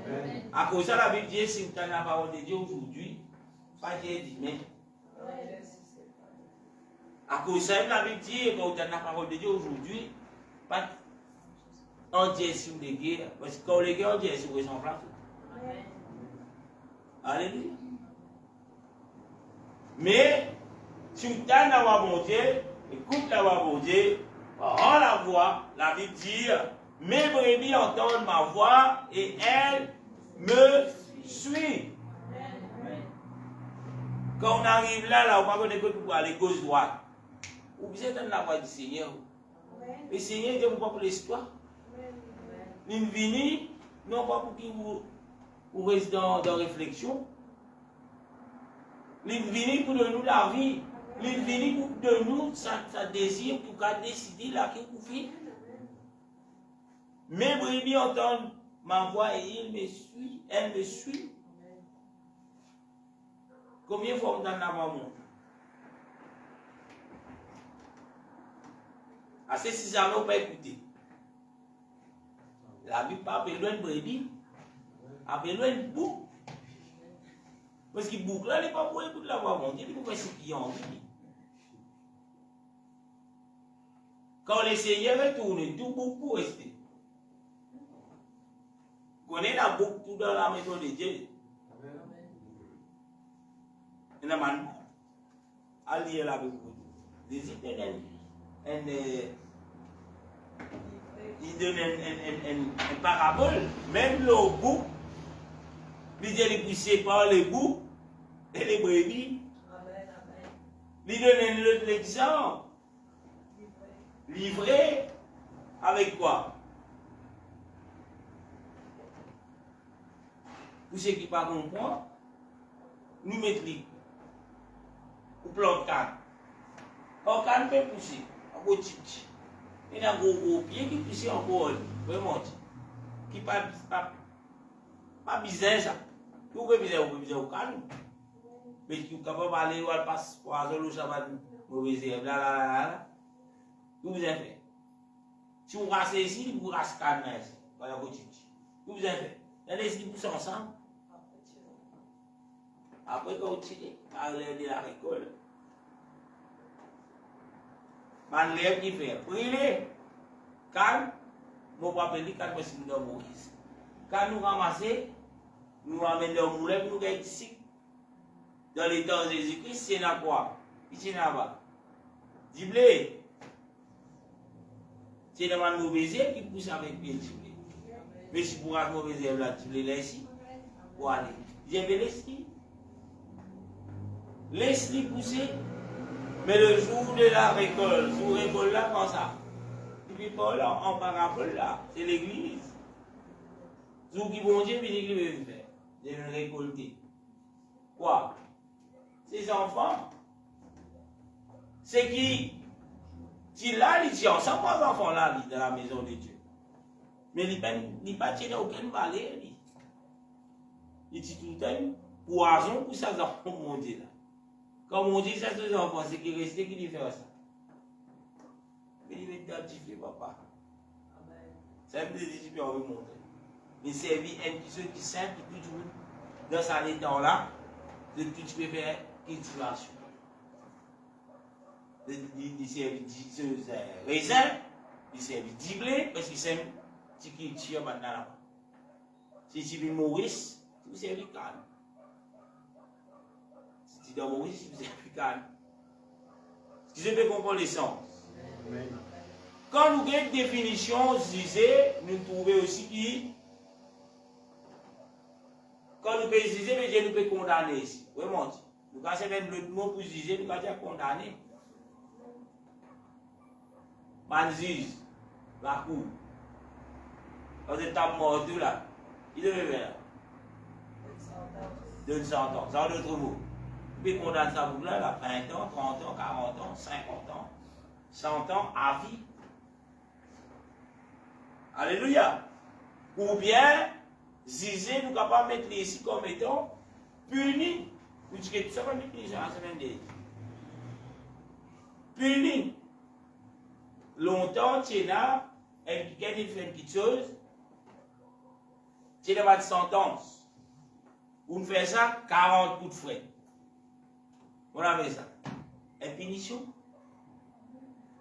Amen. À cause de la Bible dit, si vous avez la parole de Dieu aujourd'hui, pas Dieu dit, mais. À cause de la Bible dit, quand vous avez la parole de Dieu aujourd'hui, pas en Dieu sur les guerres. Parce que quand les guerres, on dit sur les enfants. Alléluia. Mais, si vous avez la voix bon Dieu, écoute la voix bon Dieu, prends la voix, la Bible dit, mes brebis entendent ma voix et elles me suivent. Quand on arrive là, on va pas écouter pour aller gauche-droite. Vous êtes dans la voix du Seigneur. Le Seigneur Dieu vous pas pour l'histoire. Nous venons, non pas pour que vous restez dans réflexion. Nous venons pour de nous la vie. Nous venons pour de nous ça désir pour qu'à décider là que vous faites. Mes brebis entendent ma voix et ils me suivent, elles me suivent. Combien de fois vous en avez monté? Assez si jamais on peut écouter. La Bible pas besoin de brebis, a besoin de bouc. Parce que bouc là n'est pas pour écouter la voix monter, il faut faire ce qu'il y a envie. Quand le Seigneur retourne, tout bouc pour rester. Connaissez la boucle tout dans la maison de Dieu. Il y a un man à lire la Bible. Il donne une parabole, même le bouc, il dit qu'il poussé par les boucs et les brebis. Il donne l'exemple. Livré avec quoi? Pour ceux qui ne comprennent pas, nous mettons ou plante canne. Quand canne peut pousser, encore petit. Il y a un gros pied qui pousse encore, vraiment. Qui pas bizarre ça. Vous pouvez bizarre au canne. Mais qui est capable d'aller ou à passer pour aller au chabat, mauvais herbes, là. Vous avez fait. Si vous rassez ici, vous rassez canne ici. Voilà, vous avez fait. Vous allez ici, vous ensemble. Après, quand vous tirez, parlez de la récolte. Man lève qui fait. Brûlez. Quand mon papa dit quand nous sommes Moïse. Quand nous ramassons, nous ramenons le moulin pour nous gagner ici. Dans les temps de Jésus-Christ, c'est na quoi? Ici na bas. Dis-le. C'est dans une mauvaise herbe qui pousse avec pied tiblé. Mais si pour une mauvaise herbe, là, tu l'as ici, pour aller. J'aime l'esprit. L'esprit poussé. Mais le jour de la récolte, jour de récolte là, comme ça. Et puis pas là, en parabole là, c'est l'église. Jour qui bon Dieu, puis l'église veut faire. De nous récolter. Quoi? Ces enfants. C'est qui? Si là, il dit, on sent pas d'enfants là, dans la maison de Dieu. Mais il n'est pas tiré aucune valeur. Il dit tout le temps, poison pour ça, enfants, mon Dieu là. Comme on dit ça, tous les enfants, c'est qui restait qui lui fait ça. Mais il est identifié, papa. C'est un peu difficile, on veut montrer. Mais c'est un petit qui simple, qui toujours dans sa état là, de tout ce qui peut faire cultivation. Il servent raisin, il servent du blé, parce qu'il sème ce qui tire maintenant là-bas. Si tu veux Maurice, tu serves canne. Si tu veux Maurice, tu serves canne. Si je peux comprendre l'essence. Quand nous avons une définition, nous trouvons aussi qui. Quand nous pouvons juger, mais Dieu nous peut condamner ici. Vraiment. Nous avons même l'autre mot pour juger, nous avons déjà condamné. Man juge, la cour. Quand vous êtes mort tout là, il devait faire. Donne 100 ans, c'est un autre mot. Puis condamne ça pour là, 20 ans, 30 ans, 40 ans, 50 ans, 100 ans à vie. Alléluia. Ou bien, Zizé, nous sommes capables de mettre ici comme étant puni. Nous disons que ça va mettre les gens à la semaine dernière. Puni. Longtemps, tu es là, et quelqu'un fait une petite chose, tu es dans une sentence. On fait ça, 40 coups de frais. On a fait ça. Et punition.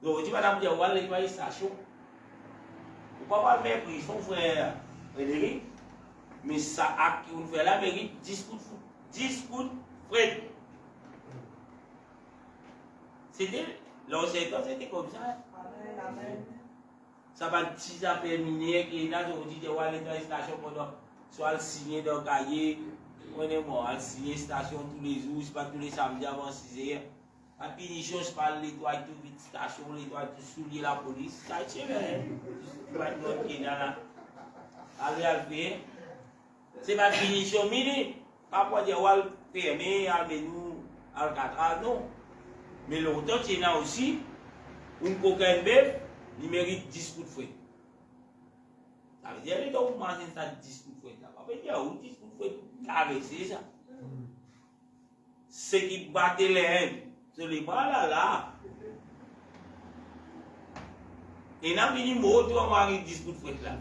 Donc, tu vas nous dire, on va aller à la station. On ne peut pas faire prison, frère Frédéric, mais ça a qu'on fait là mérite 10 coups de frais. C'était, l'ancien temps, c'était comme ça. Amen. Ça va être si ça terminé, qui est là, je dis, on va aller dans la station pendant, soit le signer dans le cahier, on est mort, à signer station tous les jours, c'est pas tous les samedis avant 6 heures. À punition, je parle l'étoile tout vite station, l'étoile tout soulier la police, ça c'est vrai. C'est ma punition minute. Pas pour dire, on va le fermer, nous, à le non. Mais longtemps, il y en a aussi, un coquin bœuf, il mérite 10 coups de fouet. Ça veut dire, les gens vous mangez ça 10 coups de fouet. Ça veut dire, 10 coups de fouet, c'est ça. Ce qui battait les haines, c'est les bras là. Et là, il y a un mot, tu vas manger 10 coups de fouet là.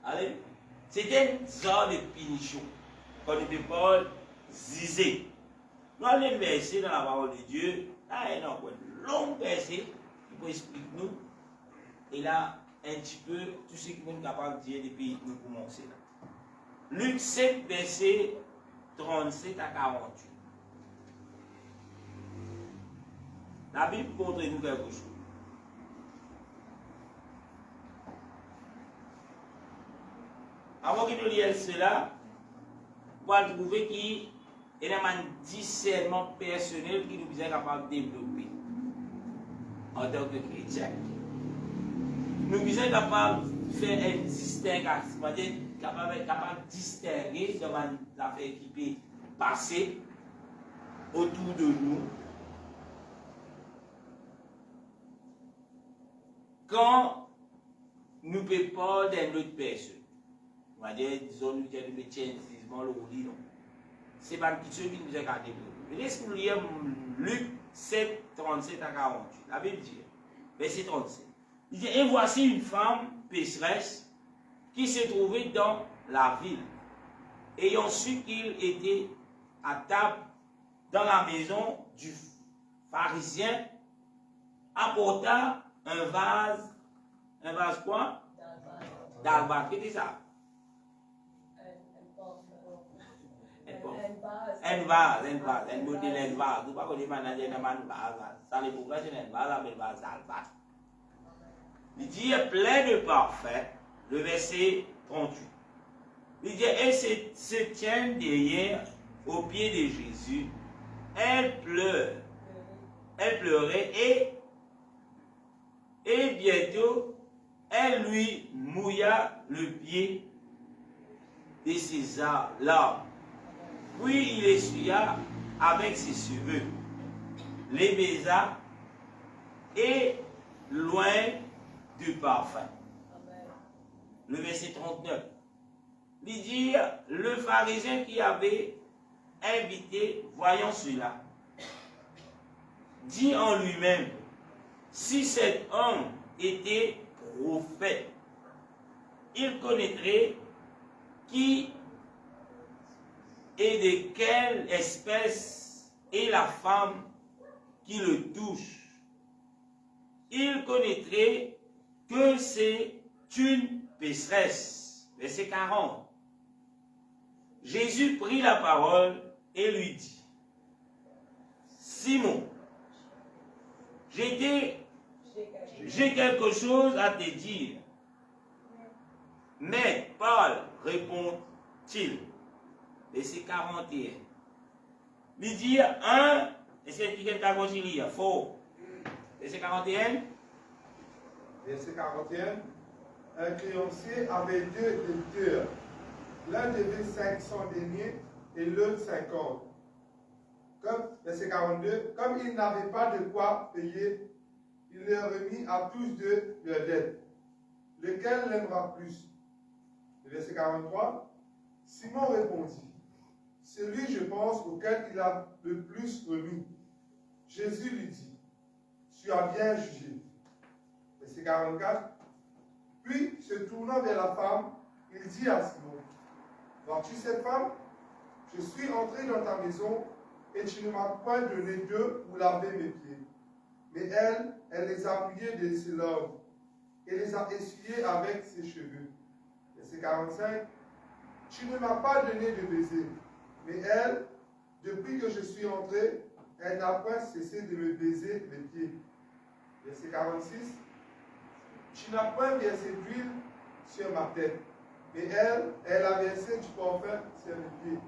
Allez, c'était une sorte de punition. Quand on peut pas zizer. Nous allons verser dans la parole de Dieu. Là, il y a un long verset qui peut expliquer nous. Et là, un petit peu, tout ce que nous sommes capables de dire depuis que nous commençons. Luc 7, verset 37 à 48. La Bible montre nous quelque chose. Avant que nous lisions cela, vous allez trouver qu'il y a un discernement personnel qui nous est capable de développer en tant que chrétien. Nous sommes capables de faire une distinction, c'est-à-dire capable de distinguer dans une affaire qui peut passer autour de nous. Quand nous ne pouvons pas d'une autre personne, on va dire, disons, nous avons le métier, le lit, non. C'est pas une petite chose qui nous a développé. Laissez-nous lire Luc 7, 37 à 48. La Bible dit, verset 37. Il dit, et voici une femme pécheresse qui se trouvait dans la ville, ayant su qu'il était à table dans la maison du pharisien, apporta un vase quoi? D'albâtre. Qu'est-ce que c'est ça? Un vase. Un modèle vase. Nous ne pouvons pas manager un vase. Ça, les pourquoi c'est un vase, mais le vase, ça le vase. Il dit plein de parfum, le verset 38. Il dit, elle se tient derrière, au pied de Jésus. Elle pleurait et bientôt, elle lui mouilla le pied de ses larmes. Puis il essuya avec ses cheveux, les baisa et loin du parfum. Le verset 39. Il dit, le pharisien qui avait invité, voyant cela, dit en lui-même, si cet homme était prophète, il connaîtrait qui et de quelle espèce est la femme qui le touche. Il connaîtrait que c'est une pécheresse. Verset 40. Jésus prit la parole et lui dit, Simon, j'ai quelque chose à te dire. Mais Paul, répond-il. Verset 41. Il dit, est-ce que quelqu'un continue? Faux. Verset 41. Verset 41. Un créancier avait 2 débiteurs. L'un devait 500 deniers et l'autre 50. Verset 42. Comme il n'avait pas de quoi payer, il leur remit à tous deux leur dette. Lequel l'aimera plus? Verset 43. Simon répondit, celui, je pense, auquel il a le plus remis. Jésus lui dit, tu as bien jugé. Verset 44. Puis, se tournant vers la femme, il dit à Simon, vois-tu cette femme? Je suis entré dans ta maison et tu ne m'as point donné d'eau pour laver mes pieds. Mais elle les a mouillés de ses larmes et les a essuyés avec ses cheveux. Verset 45. Tu ne m'as pas donné de baiser. Mais elle, depuis que je suis entré, elle n'a point cessé de me baiser les pieds. Verset 46. Tu n'as point versé d'huile sur ma tête. Mais elle a versé du parfum sur mes pieds.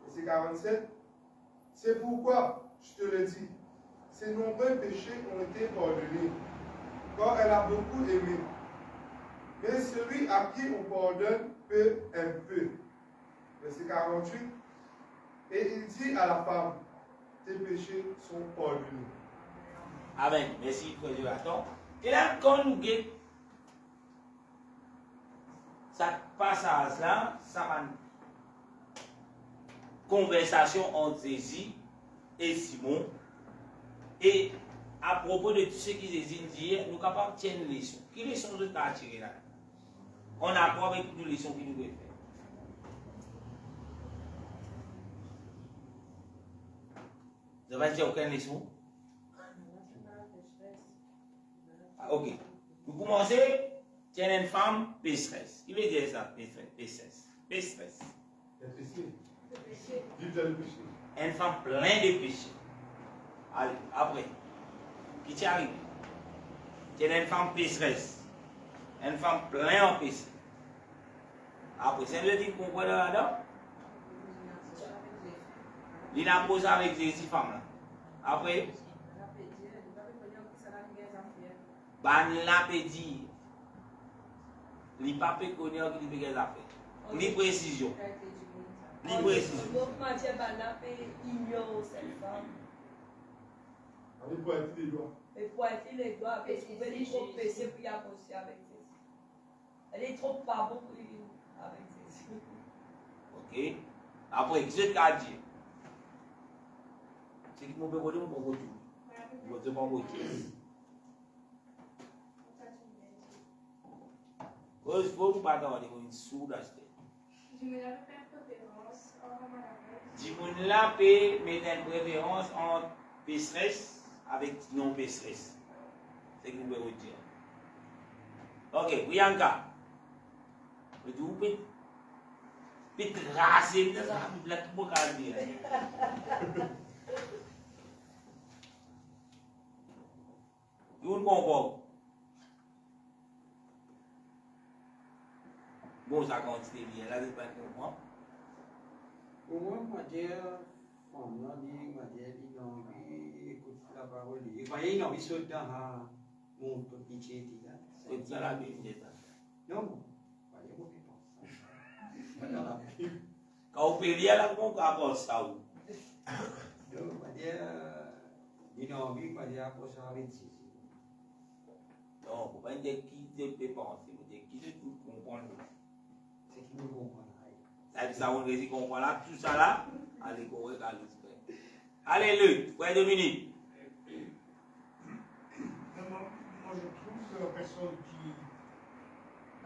Verset 47. C'est pourquoi, je te le dis, ses nombreux péchés ont été pardonnés, car elle a beaucoup aimé. Mais celui à qui on pardonne peu, un peu. Verset 48. Et il dit à la femme, tes péchés sont pardonnés. Amen. Merci, frère Dieu. Attends. Et là, quand nous guettons ça passage là, ça va une conversation entre Jésus et Simon. Et à propos de tout ce qu'ils Jésus dit, nous sommes capables de tirer une leçon. Quelle leçon nous avons tirée là? On apprend avec une leçon qui nous doit faire. Vous n'avez dit aucune leçon? Ah, ok. Vous commencez, tiens une femme pécheresse. Qui veut dire ça? Pécheresse. Pécheresse. Une femme pleine de péchés. Allez, après. Qui t'arrive? Tiens une femme pécheresse. Une femme pleine en péché. Après, c'est le dit qu'on comprend là-dedans? Il a posé avec Jésus, femme là. Après, ban la peut dire, il n'a pas connu qui dit des affaires. Ni précision. Ni précision. Il faut être les doigts. Il faut être les doigts parce qu'il est trop péché pour y avancer avec Jésus. Elle est trop pas bon pour y avec Jésus. Ok. Après, qu'est-ce que tu as dit? C'est que mon père mon bon Dieu. Je vais te demander. Il faut pas avoir une sourde acheter. Dis-moi là, mettre une préférence entre pécheresse avec non pécheresse. C'est ce que nous pouvons dire. Ok, Priyanka. Vous puis tracer dans la Bible, là, tout le monde a dit. Vous comprenez? Bon, ça continue bien, là, c'est pas comprendre. Pour moi, on a dit, non, écoute la parole. Il voyait, non, il saute dans mon petit là. C'est ça la Bible. Non, voyez, moi qui pense. Dans la Bible. Quand vous payez là, comment on apporte ça? Non, on va dire, non, il va dire, pour ça, avec ça. Non, vous ne pouvez pas dire qui te peut penser, vous dites qui te comprend. C'est qui me comprend. Ça, on réussit comprendre là, tout ça là, allez, correct, allez, alléluia, frère Dominique. Moi, je trouve que la personne qui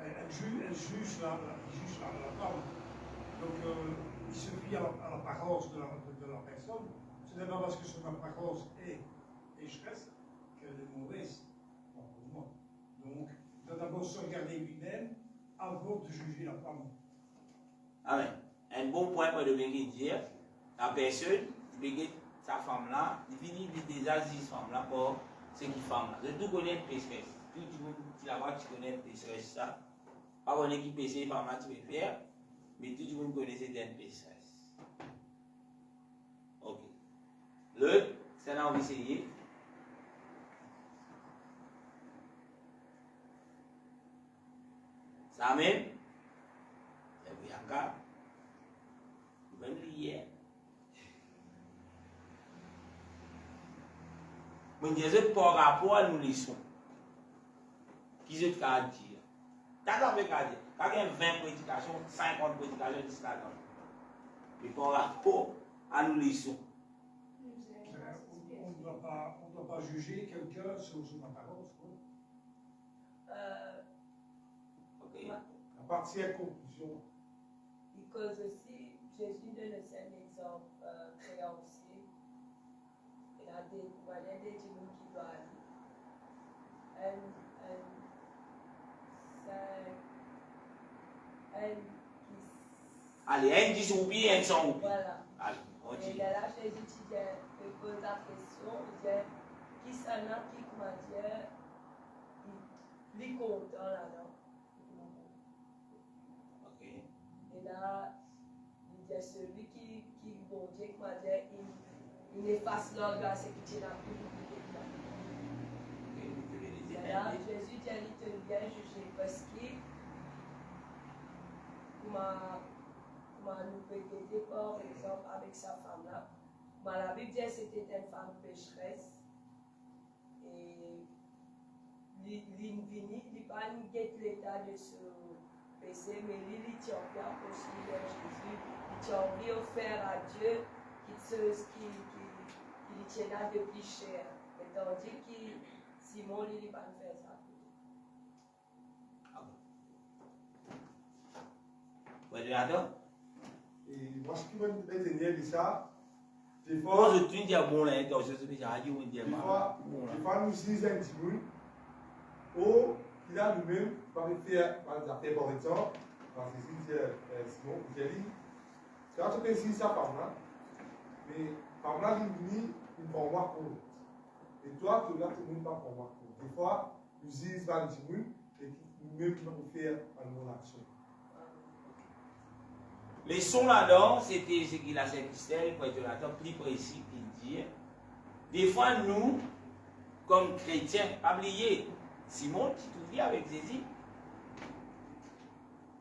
elle juge la femme. Donc, il se fie à l'apparence de la personne. Ce n'est pas parce que son apparence est pécheresse qu'elle est mauvaise. Pour moi. Donc, il doit d'abord se regarder lui-même avant de juger la femme. Amen. Un bon point pour Dominique dire, la personne, sa femme là, il finit déjà cette femme là pour ce qui femme là. Je tout connais pécheresse. Tout le monde qui là-bas, tu connais pécheresse ça. Pas qu'on est qui péché, femme là, tu veux faire, mais tout le monde connaît cette pécheresse. Ok. L'autre, c'est là on va essayer. Ça même, c'est Bianca. Vous venez hier. Mais je par rapport à nous leçons. Qui je t'ai dit. T'as qu'à dire. Quand il y a 20 prédications, 50 prédications, 10 là-dedans. Mais par rapport à nous leçons. On ne doit pas juger quelqu'un sur son apparence. Ok. À partir de la conclusion. Because aussi, Jésus donne un exemple créant aussi. Il a des manières de dire qui doit aller. Allez, un 10 roupies, un 100 roupies. Voilà. Allez, on Et dit. là, Jésus pose la question, il dit, qui s'en a qui, comment dire, il compte là-dedans. Ok. Et là, il dit, celui qui bon Dieu, comment dire, il efface l'orgueil, c'est qui tient la plus. Et là, Jésus dit, il te bien jugé parce que, comment nous peut aider, par exemple, avec sa femme-là. La Bible dit que c'était une femme pécheresse. Et l'invini, il n'a pas l'état de ce péché, mais il tient bien aussi de Jésus. Il tient bien offert à Dieu qui tient là depuis cher. Et tandis que Simon, il n'a pas fait ça. Et moi, ce qui me retenir de ça, des Moi, fois, je te dis bon là, donc je te dis, on dit des fois, nous disons un petit peu, ou qu'il a lui-même, par faire par exemple, parce que si Simon, j'ai dit, quand tu penses ça par là, mais par là, il dit, il prend moi pour l'autre. Et toi, tu n'as pas pour moi. Des fois, nous disons un petit peu, et nous-mêmes, qui va nous faire une action. Les sons là-dedans, c'était ce qu'il a fait Christelle, pour être plus précis, qu'il dit. Des fois, nous, comme chrétiens, pas oublier, Simon, tu te vis avec Jésus.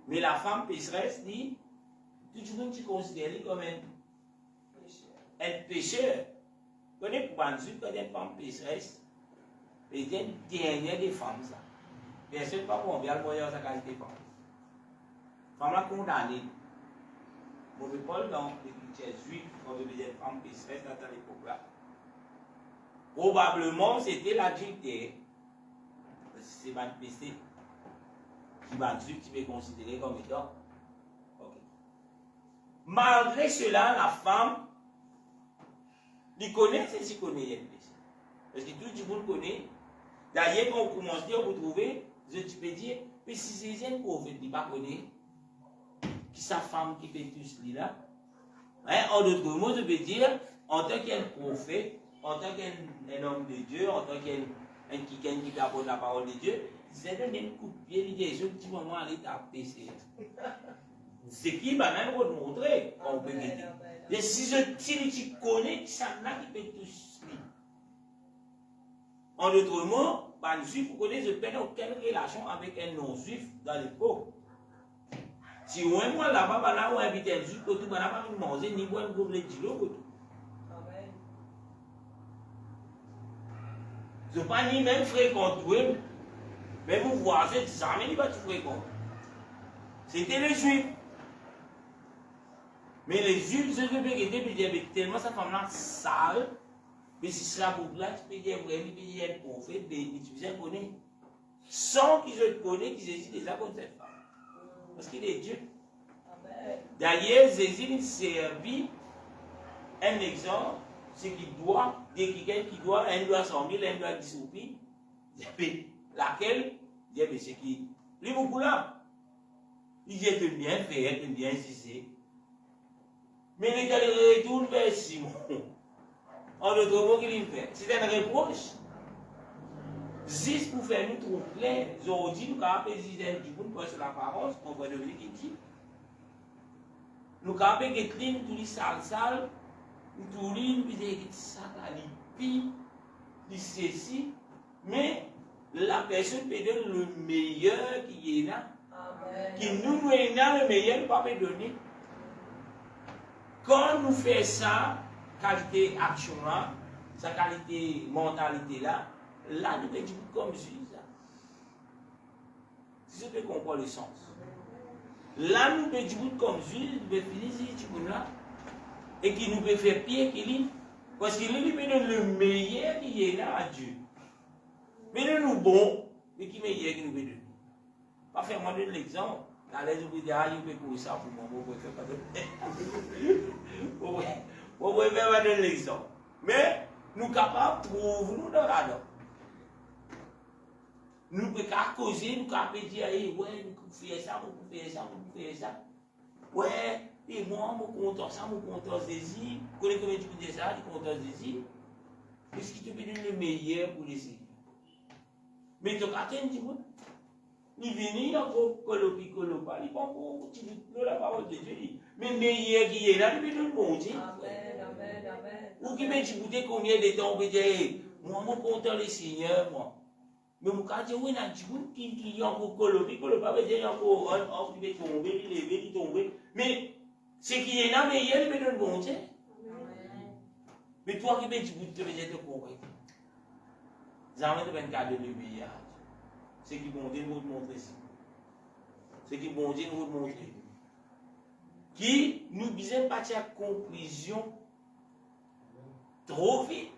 Mais la femme pécheresse dit, tout le monde tu considères comme un pécheur. Quand on est pour Banzut, quand on est une femme pécheresse, c'est une dernière des femmes, ça. Personne ne peut pas bien le voyage sa qualité de femme. Femme là condamnée. Mauvais Paul dans l'Écriture juive, quand on disait femme pécheresse dans l'époque là. Probablement c'était l'adultère. C'est pas le péché qui va tu peux considérer comme étant. Okay. Malgré cela, la femme, il connaît ce qu'il connaît le péché. Parce que tout le monde connaît. D'ailleurs, quand on commence à vous trouver, tu peux dire, mais si c'est un prophète qui ne pas connaît, qui sa femme qui fait tout cela là. Hein? En d'autres mots, je veux dire, en tant qu'un prophète, en tant qu'un homme de Dieu, en tant qu'un qui apporte la parole de Dieu, c'est donner un coup de pied, il dit, je petit moment aller taper. C'est qui va même montrer, on peut dire. Et si tu connais, ça n'a qui fait tout cela. En d'autres mots, bah, le juif, vous connaissez, je perds aucune relation avec un non-juif dans l'époque. Si on est moi là-bas, bah, là, on invite un juif, on n'a pas envie de manger, ni boire, ni boire de l'eau. Je ne pas ni même fréquenter, même vous voisins, jamais ni pas tu fréquentes. C'était les juifs. Mais les juifs, je peux dire, tellement sa femme-là sale. Mais si cela pour là, tu peux dire vraiment, tu peux dire un prophète, tu peux connaître. Sans qu'ils se connaissent, qu'ils hésite déjà contre cette femme. Parce qu'il est Dieu. D'ailleurs, Jésus servit un exemple, c'est qu'il doit, quelqu'un qui doit, un doit 100 000, un doit 10 roupies. Laquelle, c'est qui? Lui, beaucoup là. Il dit que bien fait, que bien cissé. Mais les gars, ils retournent vers Simon. En d'autres mots, qu'il fait, c'est un reproche. Juste pour faire nous tromper, aujourd'hui, nous avons président du monde pour sur l'apparence, on va devenir qui dit. Nous avons écrit tous les sales, nous avons dit que ça a les ceci, mais la personne peut donner le meilleur qui est là. Qui nous est là, le meilleur, nous ne pas donner. Quand nous faisons ça, qualité action là, sa qualité mentalité là, là nous pouvons dire comme juge. Si je peux comprendre le sens. Là nous pouvons dire comme juge, nous pouvons finir ce là, et qui nous peut faire pire qu'il est. Parce qu'il lui peut donner le meilleur qui est là à Dieu. Mais nous bon, mais qui est meilleur qui nous peut donner. Pas faire moi donner l'exemple. Dans les autres, il peut courir ça pour moi, vous pouvez faire pas de. Vous pouvez faire pas donner l'exemple. Mais nous sommes capables de trouver nous dans la donne. Nous pouvons causer, nous pouvons dire, ouais, nous pouvons faire ça, nous pouvons faire ça, nous pouvons faire ça. Ouais, et moi, je suis content ça, je suis content ceci. Vous connaissez comment tu peux dire ça, je suis content ceci. Qu'est-ce qui te peut donner le meilleur pour l'essayer? Mais tu as atteint du monde. Il vient, il a encore colopi, colopa, il prend pour la parole de Dieu. Mais meilleur qui est là, il peut donner le bon Dieu. Amen, amen, amen. Ou qui m'a dit, combien de temps on peut dire, moi, je suis content le Seigneur, moi. Mais je peux dire, oui, il y a encore colopi, colopa, il y a encore un qui va tomber, il lever, il tomber. Mais ce qui est là, meilleur, il peut donner le bon Dieu. Mais toi qui m'as dit, tu peux dire, tu comprends. Jamais tu vas un cas de meilleur. C'est qui bon Dieu nous montrer ici. C'est qui bon Dieu nous montrer. Qui nous disait partir à conclusion trop vite.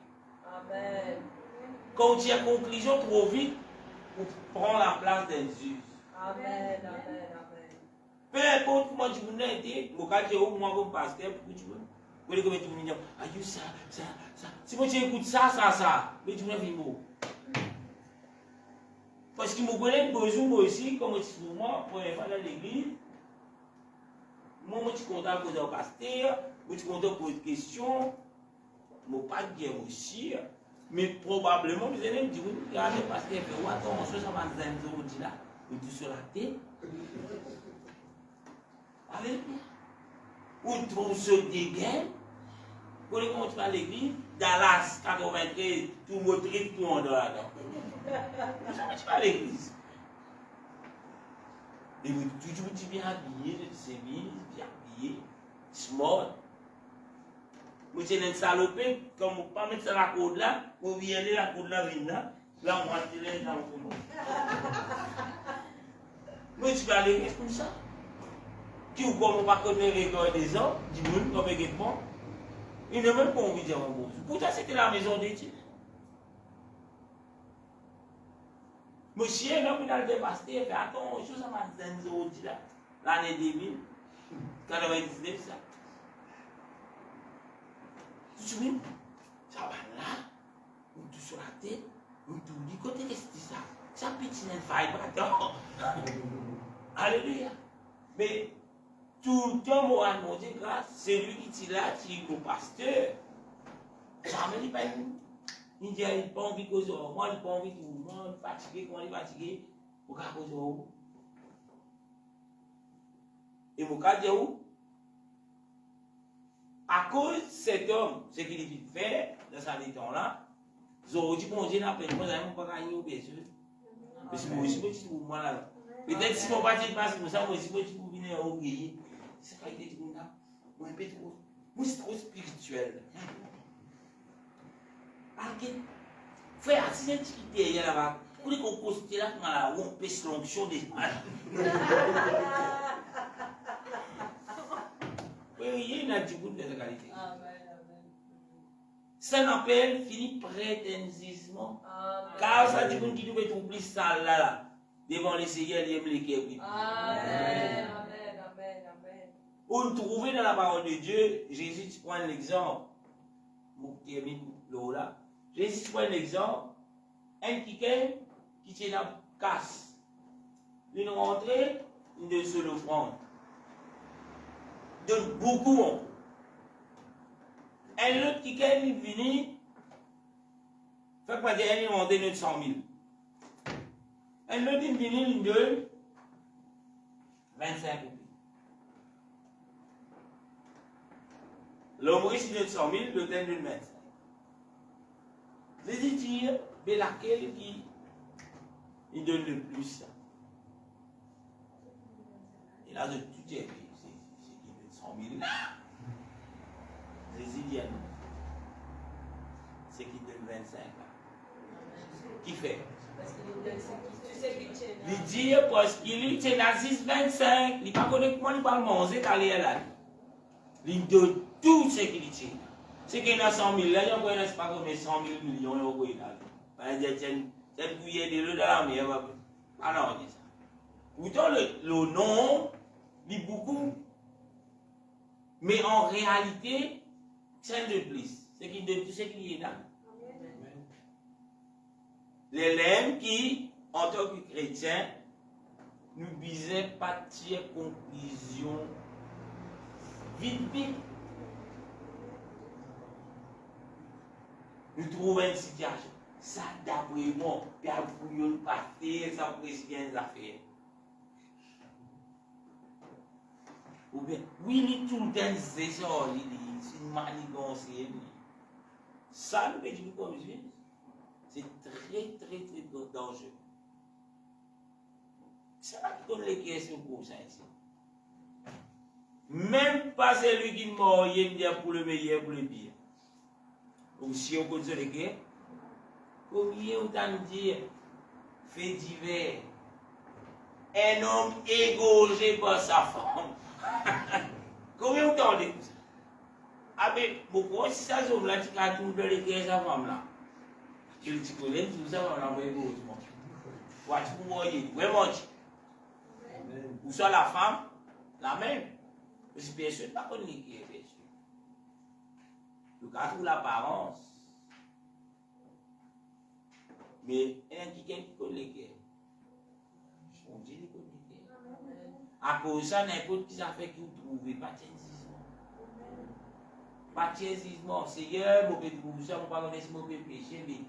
Amen. Quand tu as conclusion trop vite, on prend la place d'un juge. Amen, amen, amen. Peu importe comment tu veux être, mon cas j'ai au moins comme pasteur, pour tu veux. Vous voyez comment tu veux dire, aïe ça. Si moi tu écoutes ça, mais tu veux vivre mot. Parce que je connais besoin moi aussi, comme je dis souvent, pour aller dans l'église. Moi, je suis content de poser au pasteur, je suis content de poser des questions. Je ne vais pas dire aussi. Mais probablement, vous allez me dire, regardez, pasteur, attends, ça va nous dire là, vous êtes sur la tête. Alléluia. Ou trouve ce dégain. Vous voyez comment tu vas à l'église? Dallas 93, tout motrice, tout en dehors là-dedans. Jamais tu vas à l'église. Et vous toujours bien habillé, bien habillé, smart. Vous êtes une salopée, comme vous ne pas mettre ça la côte là, vous venez la côte là, là on va tirer dans le fond. Mais tu vas à l'église comme ça. Qui ou comme on va connaître les gars des hommes, du monde comme également. Il n'a même pas envie de dire un mot. Pourtant, c'était la maison de Dieu. Monsieur, l'homme dans le pasteur, fait attention, ça m'a dit là, l'année 2000, 99, ça. Tu te souviens? Ça va là, on touche sur la tête, on touche du côté de ça. Ça petit n'est pas, attends. Alléluia. Mais, tout le temps, moi, mon Dieu, grâce, c'est lui qui tire là, qui est le pasteur. Jamais il pas il dit, il n'a pas envie de causer, moi, il n'a pas envie de tout, moi, il est fatigué, comment il est fatigué, pour qu'à cause de vous. Et mon cas dit où? À cause de cet homme, ce qu'il est fait dans sa temps-là, j'aurais dit, mon Dieu, n'a pas de moi, je pas gagner, bien sûr. Mais si moi aussi, je suis moi là. Peut-être si mon parti passe pour ça, moi aussi, je peux venir au pays. C'est pas idée de moi là. Moi, un peu trop. Moi, c'est trop spirituel. Ok. Frère, si l'antiquité est là-bas, vous voulez qu'on constate là, on pèse l'onction des mal. Oui, il y a une attitude de la qualité. Ça n'appelle fini prétentieusement. Car ça dit qu'on qui doit être oublié ça là. Devant les Seigneurs, il aime les cœurs. Amen, amen, amen, amen. Pour nous trouver dans la parole de Dieu, Jésus, tu prends l'exemple. Jésus, tu prends l'exemple. Un qui tient la casse. Une rentrée, une seule offrande. Donne beaucoup. Un autre qui est venu, fait quoi dire, il a demandé 900 000. Un autre qui est venu, il donne 25 000. L'homme riche, il donne 100 000, le donne 25 000. C'est dire, mais laquelle qui il donne le plus. Et là, de tout est c'est qui donne 100 000. Jésus dit à nous, c'est qui donne 25 là. Qui fait? Parce qu'il il dit parce qu'il tient à 6,25. Il n'est pas connecté, il ne pas manger, il est là. Il donne tout ce qu'il tient. C'est qu'il y a 100 000 là, il n'y a pas comme 100 000 millions d'euros. Il y a cette bouillée de l'eau dans la mer. Ah non, on dit ça. Pourtant, le nom dit beaucoup. Mais en réalité, c'est de plus. C'est qu'il donne tout ce qu'il y a là. Les lèvres qui, en tant que chrétiens, nous disaient pas tirer conclusion vite. Nous trouvons une situation. Ça, d'après moi, il y a beaucoup pas faire, ça pourrait bien les affaires. Ou bien, oui, il tout le temps, c'est ça, c'est une manigance. Ça, nous dit comme je c'est très dangereux. C'est là qui donne les questions pour ça ici. Même pas celui qui mord, il dit pour le meilleur, pour le pire. Donc si on continue les guerres, combien on t'a dit, fait divers, un homme égorgé par sa femme. Combien on t'a dit ça? Ah ben, pourquoi si ça homme là, tu as tout les guerres sa femme là? Tu connais tout ça, on a envoyé pour autrement. Voilà, tu peux mourir, vraiment. Ou soit la femme, la même. Parce que bien sûr, pas qu'on est qui est bien sûr. Donc, à toute l'apparence. Mais un qui connaît qui est. On dit qu'il connaît qui est. À cause de ça, n'importe qui ça fait que vous trouvez pas de jugement. Pas de jugement. Seigneur, je peux vous ça, je ne peux pas connaître si je peux pécher, mais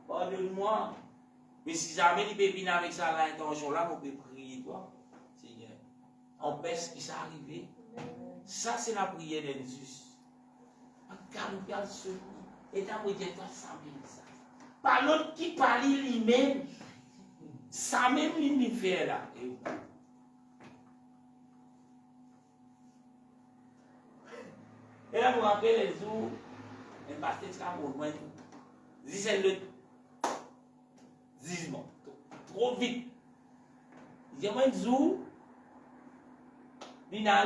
pardonne-moi. Mais si jamais il peut venir avec ça, l'intention-là, je peux prier toi, Seigneur. Empêche ce qui s'est arrivé. Ça, c'est la prière d'un juste. Regarde ce et t'as dit, toi, ça même ça. Par l'autre qui parle lui-même, ça même lui fait là. Et là, vous rappelez les jours, un pasteur qui a pour moi, c'est le jugement. Trop vite. Il y a un jour, il a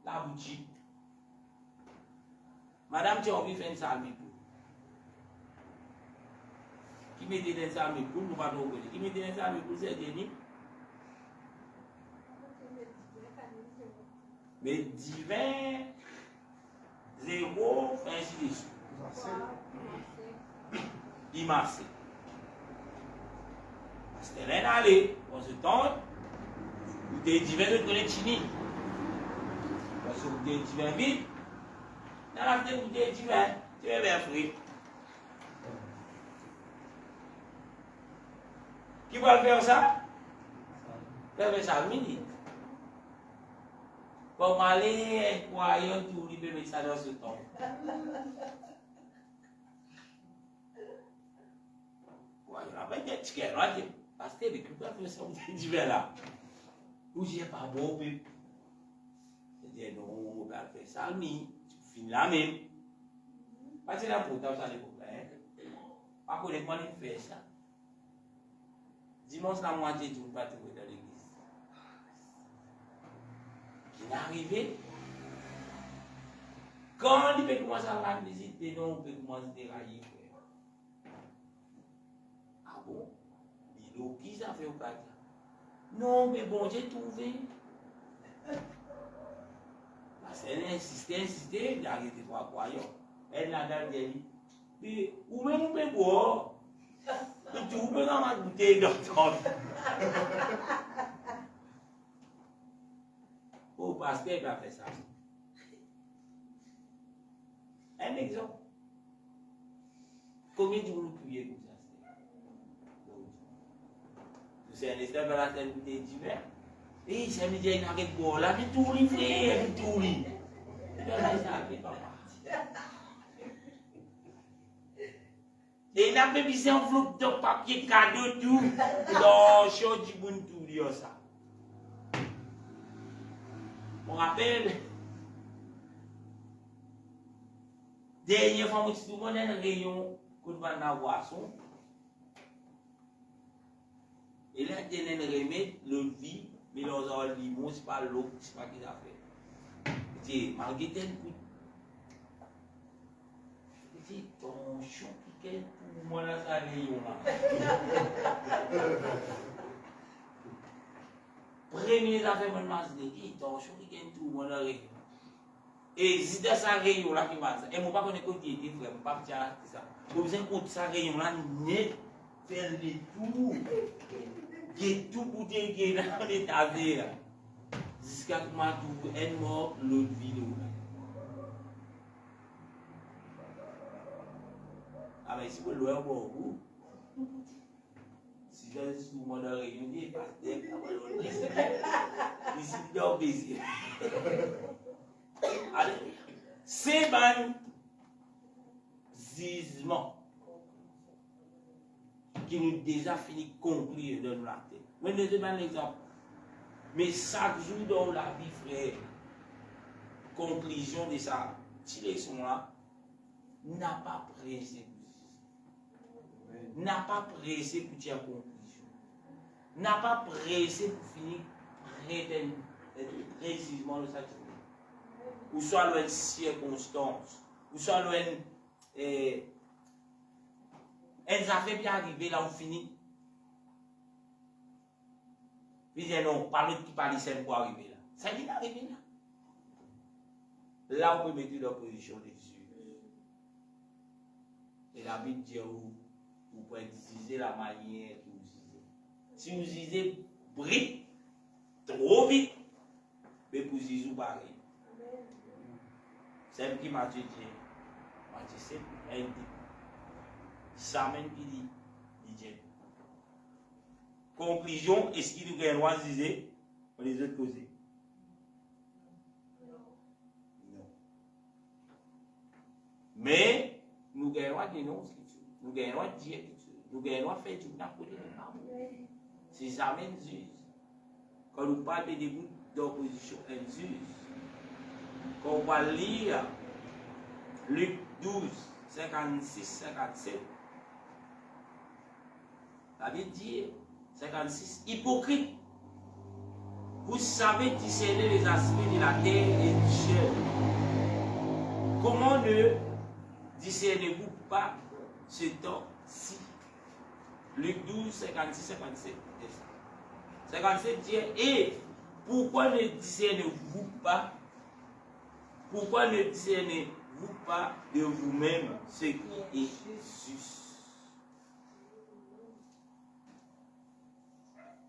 la boutique. Madame, tu as envie de faire une salle de poule. Qui mettait dans une salle de poule, nous ne pouvons pas nous reconnaître. Qui mettait dans une salle de poule, c'est Denis. Mais divin, 0, ainsi de suite. Il marche. C'était rien aller. On se tente. Ou des divins de connaître Chini. Si vous êtes divin vite, dans la tête, vous êtes divin, tu es bien free. Qui va faire ça? Faire ça midi. Comme aller, croyant, tout lui mettre ça dans ce temps. Voyons, la bête est chienne, parce que les culpes faire ça, vous êtes divin là. Ou j'ai pas bon, puis. C'est-à-dire, non, on va faire ça, mais tu finis là même. Parce que là, pourtant, ça n'est pas problème. Pas qu'on ait comment faire ça. Dimanche, la moitié du pas trouver dans l'église. Qui est arrivé. Quand il peut commencer à la visiter, non, on peut commencer à dérailler. Ah bon? Il dit, qui ça fait au cas? Non, mais bon, j'ai trouvé. Elle insistait, il a arrêté trois croyants. Elle n'a pas dit, mais où même on peut boire? Mais tu peux dans ma bouteille d'octobre. Oh, pasteur va faire ça. Un exemple. Combien de vous priez comme ça? C'est un instant vers la telle bouteille d'hiver. Et ça me dit, il n'a rien de boire là, mais tout lui frère, tout lui. Et il a fait des enveloppes de papier cadeau tout dans le show du Buntu, dit ça. On rappelle, dernière fois, tout le monde a un rayon qu'on va avoir son. Et là, il y a un remède, le vie, mais dans un limon, c'est pas l'eau, c'est pas qu'il a fait. C'est malgré tel coup. C'est ton chou qui est pour moi là, ça rayon là. Premier affaire, mon masque, ton chou qui est pour moi là, rayon. Et si c'est ça rayon là qui va ça, et moi pas connaître côté des frères, moi pas dire ça. Vous besoin compte ça rayon là, net, faire le tout. Qui est tout bouté qui est dans l'état là. Jusqu'à ce que moi tout est mort l'autre vidéo là. Ah mais si vous le voyez beaucoup, si j'ai sous mon réunion, il passe des ici dans baiser. Allez, c'est un gisement qui nous déjà fini de conclure dans la tête. Mais je donne un exemple. Mais chaque jour dans la vie, frère, conclusion de ça, si leçon là, n'a pas pressé. N'a pas pressé pour tirer conclusion. N'a pas pressé pour finir précisément le satisfaire. Ou soit une circonstance, ou soit elles avaient bien arrivé là où fini. Puis ils disent non, pas l'autre qui parle ici pour arriver là. Ça vient d'arriver là. Là, on peut mettre dans la position des yeux. Et la Bible dit vous pouvez utiliser la manière que vous utilisez. Si vous utilisez vite, trop vite, mais vous utilisez pareil. C'est ce qui m'a dit. Matthieu 7, 1 dit. Ça même qui dit. Conclusion, est-ce qu'il nous gagne droit de dire on les autres causer? Non. Mais nous gagnons droit de dénoncer, nous gagnons droit de dire, nous gagnons droit de faire du n'importe quoi. C'est ça même juge. Quand nous parlons des groupes d'opposition injuste, quand on va lire Luc 12, 56, 57, la Bible dit 56, hypocrite, vous savez discerner les aspects de la terre et du ciel. Comment ne discernez-vous pas ce temps-ci? Luc 12, 56, 57. 57 dit, et pourquoi ne discernez-vous pas? Pourquoi ne discernez-vous pas de vous-même ce qui est juste?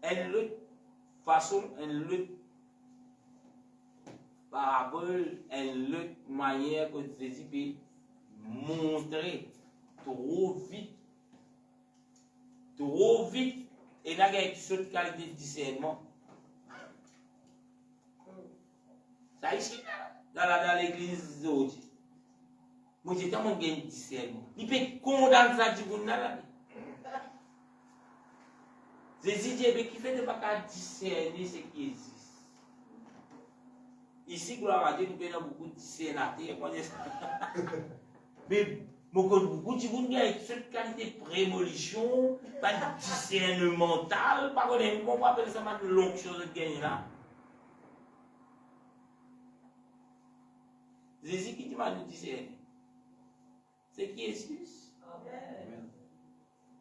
Une autre façon, une autre parabole est l'autre manière que Jésus peut montrer trop vite. Trop vite. Et là, il y a une autre qualité de discernement. Ça ici, dans l'église d'aujourd'hui. Moi, j'ai tellement gagné de discernement. Il peut condamner ça du monde là. Jésus dit, qui fait de pas discerner ce qui existe. Ici, gloire à Dieu, nous avons beaucoup de discernateurs. Mais beaucoup de gens qui ont cette qualité de prémolition, pas de discernement mental, pas qu'on va appeler ça de longue chose de gagner là. Jésus qui m'a dit discerner. C'est qui est Jésus. Amen.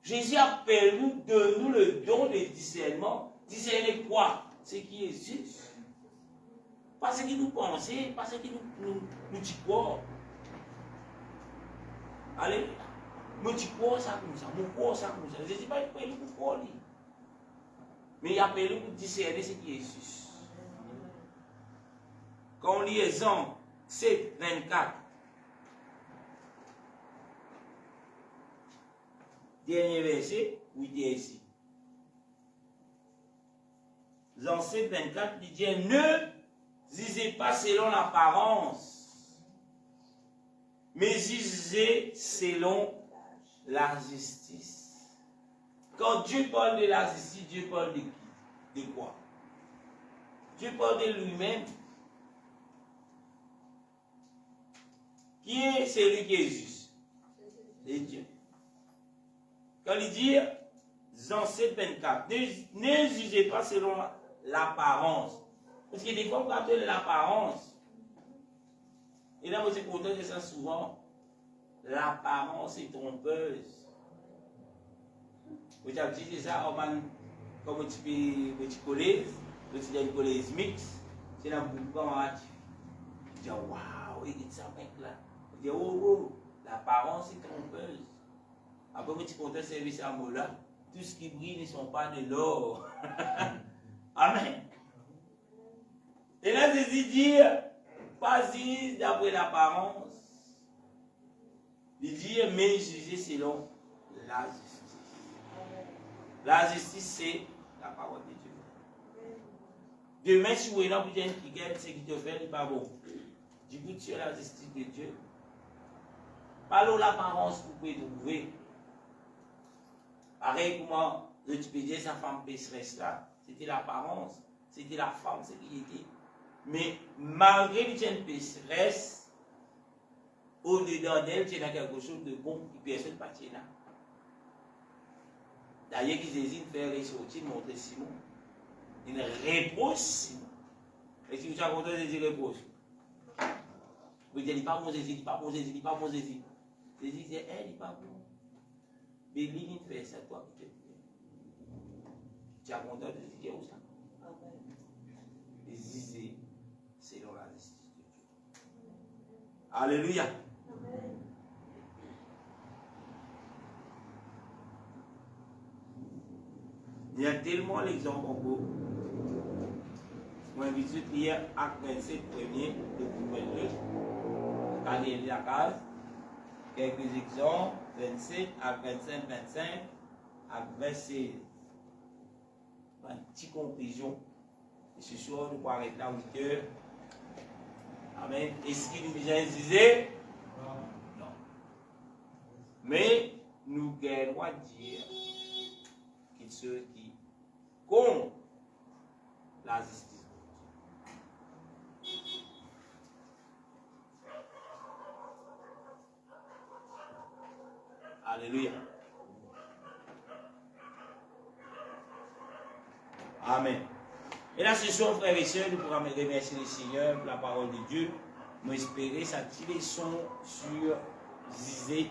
Jésus appelle nous, donne-nous le don de discernement. Discerner quoi? C'est qui est Jésus. Parce que nous pensons, parce que nous croyons. Allez, nous croyons ça comme ça, nous croyons ça comme ça. Je ne dis pas qu'il appelle nous pour croire. Mais il appelle nous pour discerner ce qui est Jésus. Quand on lit Jean 7, 24, dernier verset, oui, il dit ici. Jean 7, 24, il dit, ne jugez pas selon l'apparence, mais jugez selon la justice. Quand Dieu parle de la justice, Dieu parle de qui? De quoi? Dieu parle de lui-même. Qui est celui qui est juste? C'est Dieu. Quand il dit, Jean 7, 24, ne jugez pas selon l'apparence. Parce que des fois, on parle de l'apparence. Et là, vous écoutez ça souvent. L'apparence est trompeuse. Vous avez dit ça, comme tu peux coller, tu as une colleuse mixte, c'est dans le boucan actif. Tu dis, waouh, il dit ça, mec là. Tu dis, oh, l'apparence est trompeuse. Après, vous comptez service à Mola, tout ce qui brille ne sont pas de l'or. Amen. Et là, Jésus dit, pas juste d'après l'apparence. Il dit, mais jugez selon la justice. La justice, c'est la parole de Dieu. Demain, si vous avez une qui gagne, ce qui te fait, n'est pas bon. Du coup, tu es la justice de Dieu. Pas l'apparence que vous pouvez trouver. Pareil, comment tu peux dire sa femme pécheresse là. C'était l'apparence, c'était la femme, ce qui était. Mais malgré une pécheresse, au-dedans d'elle, il y a quelque chose de bon qui personne ne partit là. D'ailleurs, qu'ils hésitent de faire ressortir, montrer Simon. Il reproche Simon. Et si vous avez compris, il dit reproche. Vous dites, il n'est pas bon Jésus, il n'est pas bon Jésus, il n'est pas bon Jésus. Jésus dit, il n'est pas bon. Mais lui, il fait ça, toi qui te fais. Tu as compris de dire où ça? Jésus, selon la justice de Dieu. Alléluia. Amen. Il y a tellement l'exemple encore. Moi, je suis hier acte 27 premier, depuis 22. Quand il y a la case, quelques exemples, 27 à 25, 25, à 26. Une petite conclusion. Et ce soir, nous pourrons arrêter à 8 heures. Amen. Est-ce qu'il nous vient disait? Non. Mais nous gagnons à dire qu'ils ceux qui contre la justice. Alléluia. Amen. Et là, ce soir, frères et sœurs, nous pourrons remercier le Seigneur pour la parole de Dieu. Nous espérons cette leçon sur Zizé.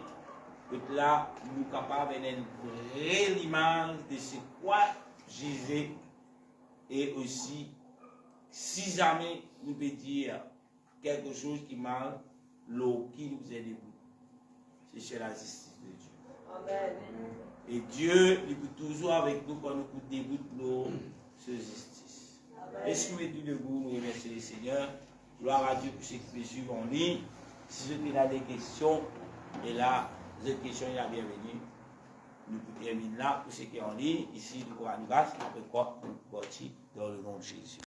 Que là, nous sommes capables d'avoir une vraie image de ce quoi Jésus et aussi, si jamais nous pouvons dire quelque chose qui mal, l'eau qui nous est debout. C'est chez la justice de Dieu. Amen. Et Dieu, il peut toujours avec nous quand nous déboute l'eau sur justice. Est-ce que nous mettons debout, nous remercions le Seigneur Gloire à Dieu pour ceux qui me suivent en ligne. Si vous avez des questions, et là, les questions, il y a bienvenue. Nous terminons là pour ceux qui sont en ligne. Ici, nous courons grâce. Après quoi, nous partons dans le nom de Jésus.